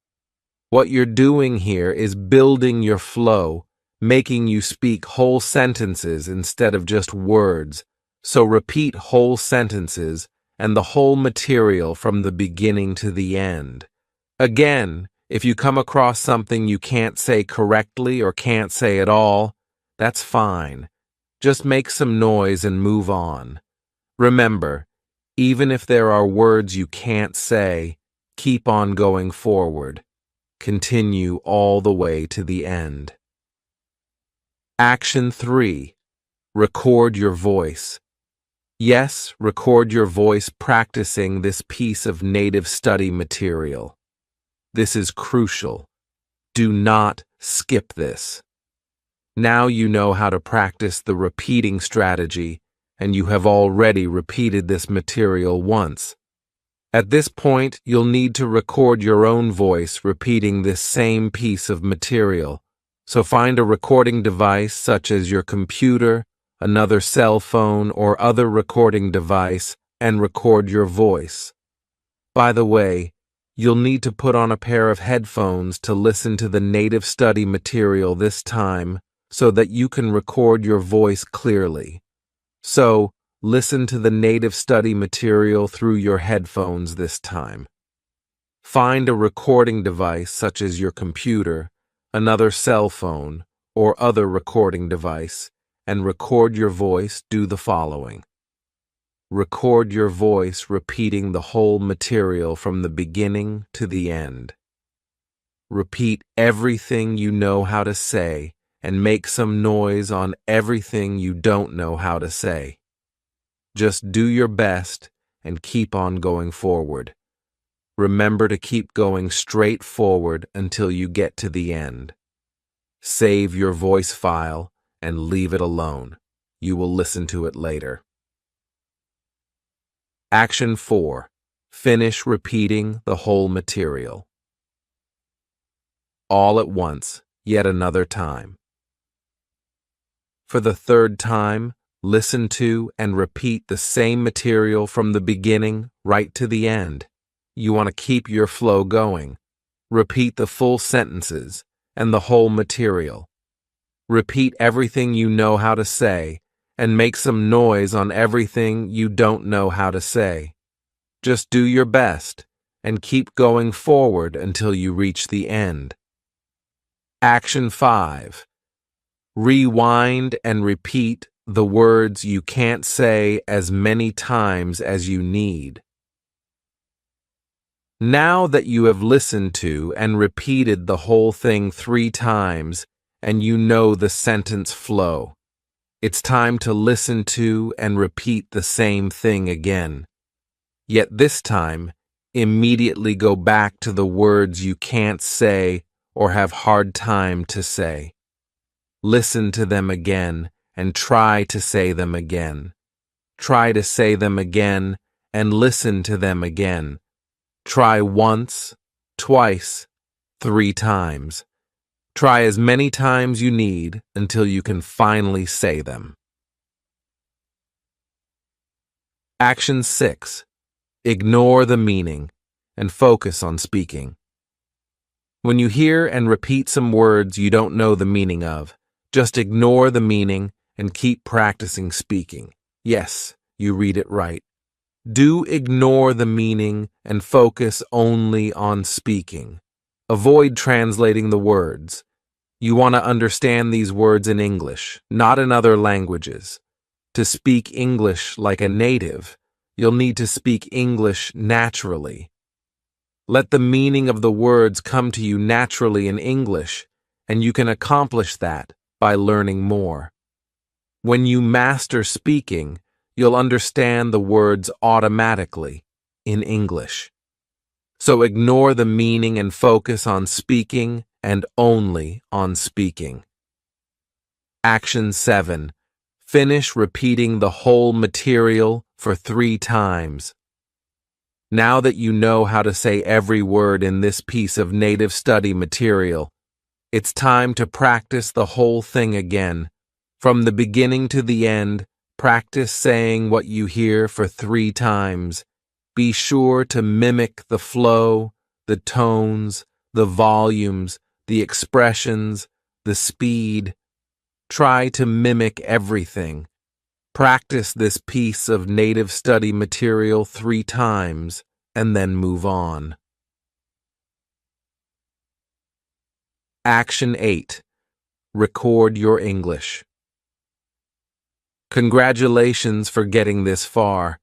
What you're doing here is building your flow, making you speak whole sentences instead of just words. So repeat whole sentences and the whole material from the beginning to the end. Again, if you come across something you can't say correctly or can't say at all, that's fine. Just make some noise and move on. Remember, even if there are words you can't say, keep on going forward. Continue all the way to the end. Action 3. Record your voice. Yes, record your voice practicing this piece of native study material. This is crucial. Do not skip this. Now you know how to practice the repeating strategy, and you have already repeated this material once. At this point, you'll need to record your own voice repeating this same piece of material. So find a recording device such as your computer, another cell phone, or other recording device and record your voice. By the way, you'll need to put on a pair of headphones to listen to the native study material this time so that you can record your voice clearly. So, listen to the native study material through your headphones this time. Find a recording device such as your computer, another cell phone, or other recording device, and record your voice. Do the following. Record your voice repeating the whole material from the beginning to the end. Repeat everything you know how to say and make some noise on everything you don't know how to say. Just do your best and keep on going forward. Remember to keep going straight forward until you get to the end. Save your voice file and leave it alone. You will listen to it later. Action 4. Finish repeating the whole material. All at once, yet another time. For the third time, listen to and repeat the same material from the beginning right to the end. You want to keep your flow going. Repeat the full sentences and the whole material. Repeat everything you know how to say and make some noise on everything you don't know how to say. Just do your best and keep going forward until you reach the end. Action 5. Rewind and repeat the words you can't say as many times as you need. Now that you have listened to and repeated the whole thing 3 times and you know the sentence flow, it's time to listen to and repeat the same thing again. Yet this time, immediately go back to the words you can't say or have hard time to say. Listen to them again and try to say them again. Try to say them again and listen to them again. Try once, twice, 3 times. Try as many times you need until you can finally say them. Action 6. Ignore the meaning and focus on speaking. When you hear and repeat some words you don't know the meaning of, just ignore the meaning and keep practicing speaking. Yes, you read it right. Do ignore the meaning and focus only on speaking. Avoid translating the words. You want to understand these words in English, not in other languages. To speak English like a native, you'll need to speak English naturally. Let the meaning of the words come to you naturally in English, and you can accomplish that by learning more. When you master speaking, you'll understand the words automatically in English. So ignore the meaning and focus on speaking and only on speaking. Action 7. Finish repeating the whole material for 3 times. Now that you know how to say every word in this piece of native study material, it's time to practice the whole thing again. From the beginning to the end, practice saying what you hear for 3 times. Be sure to mimic the flow, the tones, the volumes, the expressions, the speed. Try to mimic everything. Practice this piece of native study material 3 times and then move on. Action 8. Record your English. Congratulations for getting this far.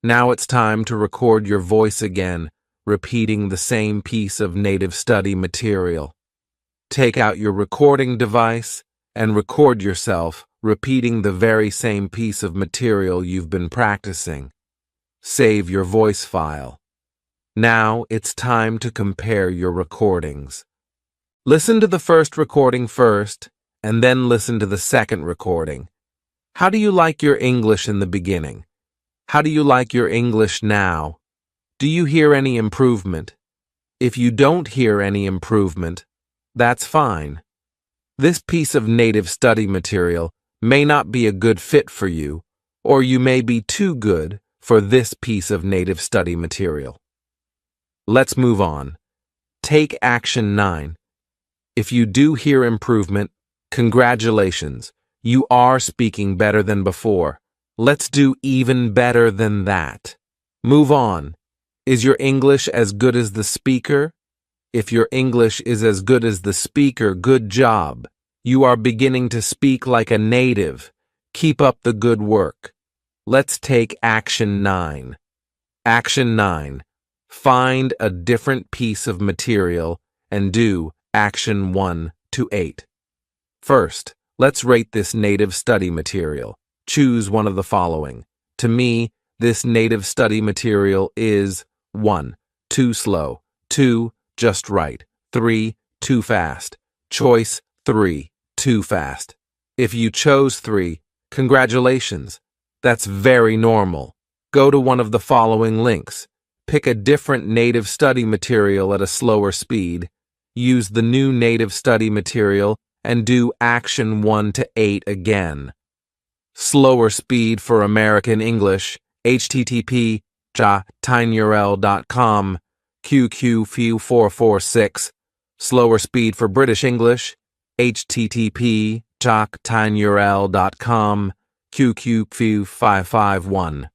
Now it's time to record your voice again, repeating the same piece of native study material. Take out your recording device and record yourself repeating the very same piece of material you've been practicing. Save your voice file. Now it's time to compare your recordings. Listen to the first recording first, and then listen to the second recording. How do you like your English in the beginning? How do you like your English now? Do you hear any improvement? If you don't hear any improvement, that's fine. This piece of native study material may not be a good fit for you, or you may be too good for this piece of native study material. Let's move on. Take action 9. If you do hear improvement, congratulations. You are speaking better than before. Let's do even better than that. Move on. Is your English as good as the speaker? If your English is as good as the speaker, good job. You are beginning to speak like a native. Keep up the good work. Let's take action 9. Action 9. Find a different piece of material and do action 1 to 8. First, let's rate this native study material. Choose one of the following. To me, this native study material is 1. Too slow. 2. Just right. 3. Too fast. Choice 3. Too fast. If you chose 3, congratulations. That's very normal. Go to one of the following links. Pick a different native study material at a slower speed. Use the new native study material and do action 1 to 8 again. Slower speed for American English, http://tinyurl.com, QQ446. Slower speed for British English, http://tinyurl.com, QQ551.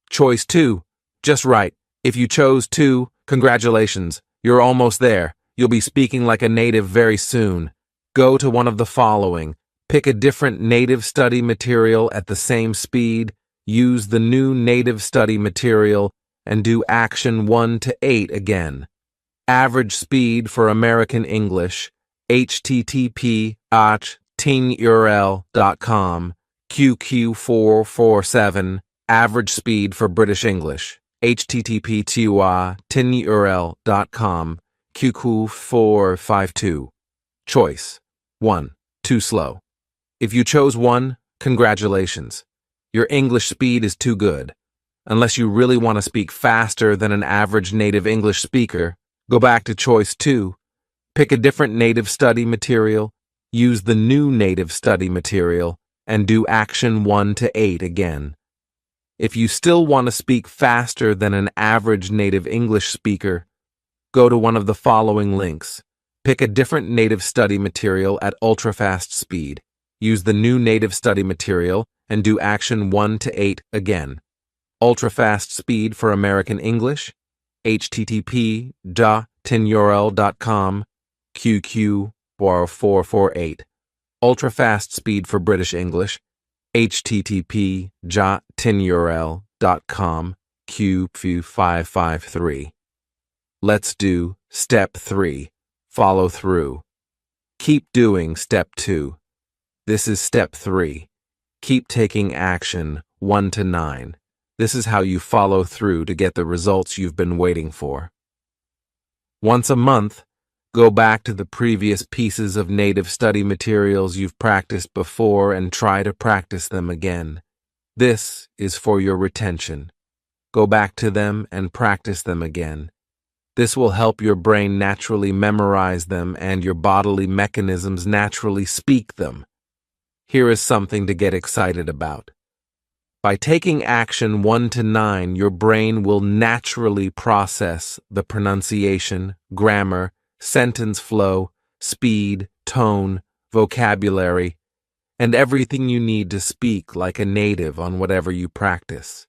Choice 2, just right. If you chose 2, congratulations. You're almost there. You'll be speaking like a native very soon. Go to one of the following. Pick a different native study material at the same speed. Use the new native study material and do action 1 to 8 again. Average speed for American English, http://tinurl.com, QQ447. Average speed for British English, http://tinurl.com, QQ452. Choice 1. Too slow. If you chose 1, congratulations. Your English speed is too good. Unless you really want to speak faster than an average native English speaker, go back to choice 2. Pick a different native study material, use the new native study material, and do action 1 to 8 again. If you still want to speak faster than an average native English speaker, go to one of the following links. Pick a different native study material at ultra-fast speed. Use the new native study material and do action 1 to 8 again. Ultra-fast speed for American English, http://tinurl.com, QQ448. Ultra-fast speed for British English, http://tinurl.com, QQ553. Let's do Step 3. Follow through. Keep doing Step 2. This is Step 3. Keep taking action 1 to 9. This is how you follow through to get the results you've been waiting for. Once a month, go back to the previous pieces of native study materials you've practiced before and try to practice them again. This is for your retention. Go back to them and practice them again. This will help your brain naturally memorize them and your bodily mechanisms naturally speak them. Here is something to get excited about. By taking action 1 to 9, your brain will naturally process the pronunciation, grammar, sentence flow, speed, tone, vocabulary, and everything you need to speak like a native on whatever you practice.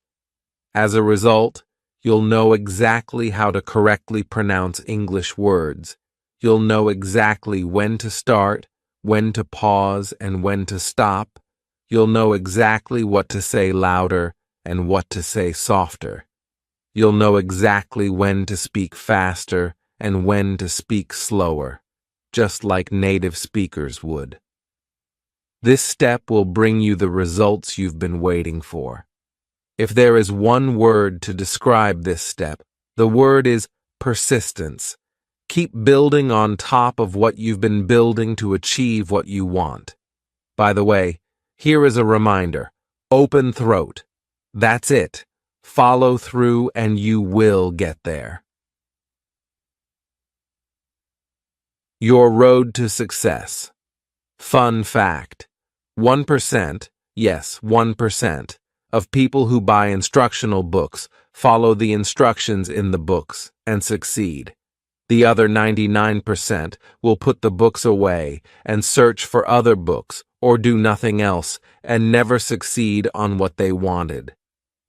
As a result, you'll know exactly how to correctly pronounce English words. You'll know exactly when to start, when to pause, and when to stop. You'll know exactly what to say louder and what to say softer. You'll know exactly when to speak faster and when to speak slower, just like native speakers would. This step will bring you the results you've been waiting for. If there is one word to describe this step, the word is persistence. Keep building on top of what you've been building to achieve what you want. By the way, here is a reminder. Open throat. That's it. Follow through and you will get there. Your road to success. Fun fact. 1%, yes, 1%, of people who buy instructional books follow the instructions in the books and succeed. The other 99% will put the books away and search for other books or do nothing else and never succeed on what they wanted.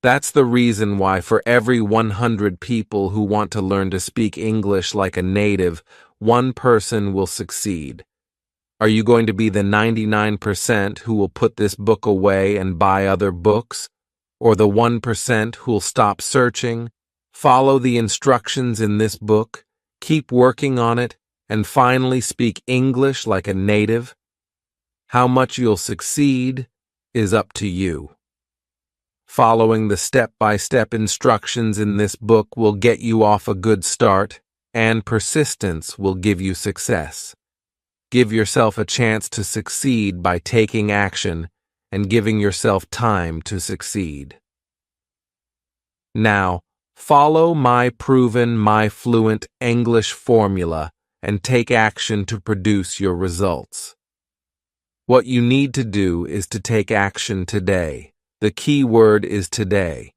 That's the reason why for every 100 people who want to learn to speak English like a native, one person will succeed. Are you going to be the 99% who will put this book away and buy other books? Or the 1% who'll stop searching, follow the instructions in this book, keep working on it, and finally speak English like a native? How much you'll succeed is up to you. Following the step-by-step instructions in this book will get you off a good start, and persistence will give you success. Give yourself a chance to succeed by taking action and giving yourself time to succeed. Now, follow my proven, my fluent English formula and take action to produce your results. What you need to do is to take action today. The key word is today.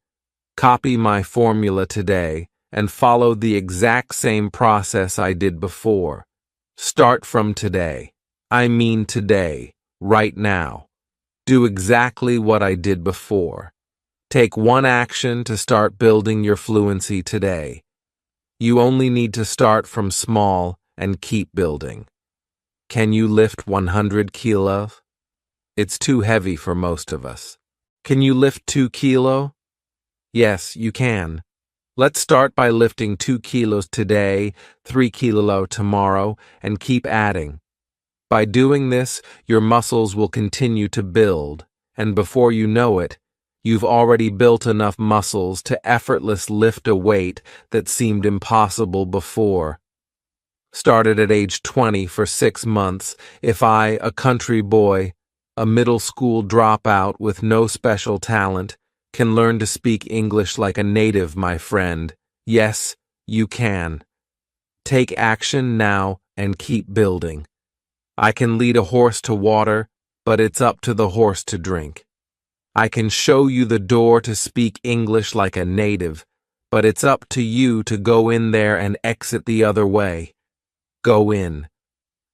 Copy my formula today and follow the exact same process I did before. Start from today. I mean today, right now. Do exactly what I did before. Take one action to start building your fluency today. You only need to start from small and keep building. Can you lift 100 kilos? It's too heavy for most of us. Can you lift 2 kilos? Yes, you can. Let's start by lifting 2 kilos today, 3 kilo tomorrow, and keep adding. By doing this, your muscles will continue to build, and before you know it, you've already built enough muscles to effortlessly lift a weight that seemed impossible before. Started at age 20 for 6 months, if I, a country boy, a middle school dropout with no special talent, can learn to speak English like a native, my friend. Yes, you can. Take action now and keep building. I can lead a horse to water, but it's up to the horse to drink. I can show you the door to speak English like a native, but it's up to you to go in there and exit the other way. Go in.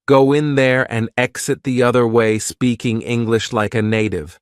Go in there and exit the other way speaking English like a native.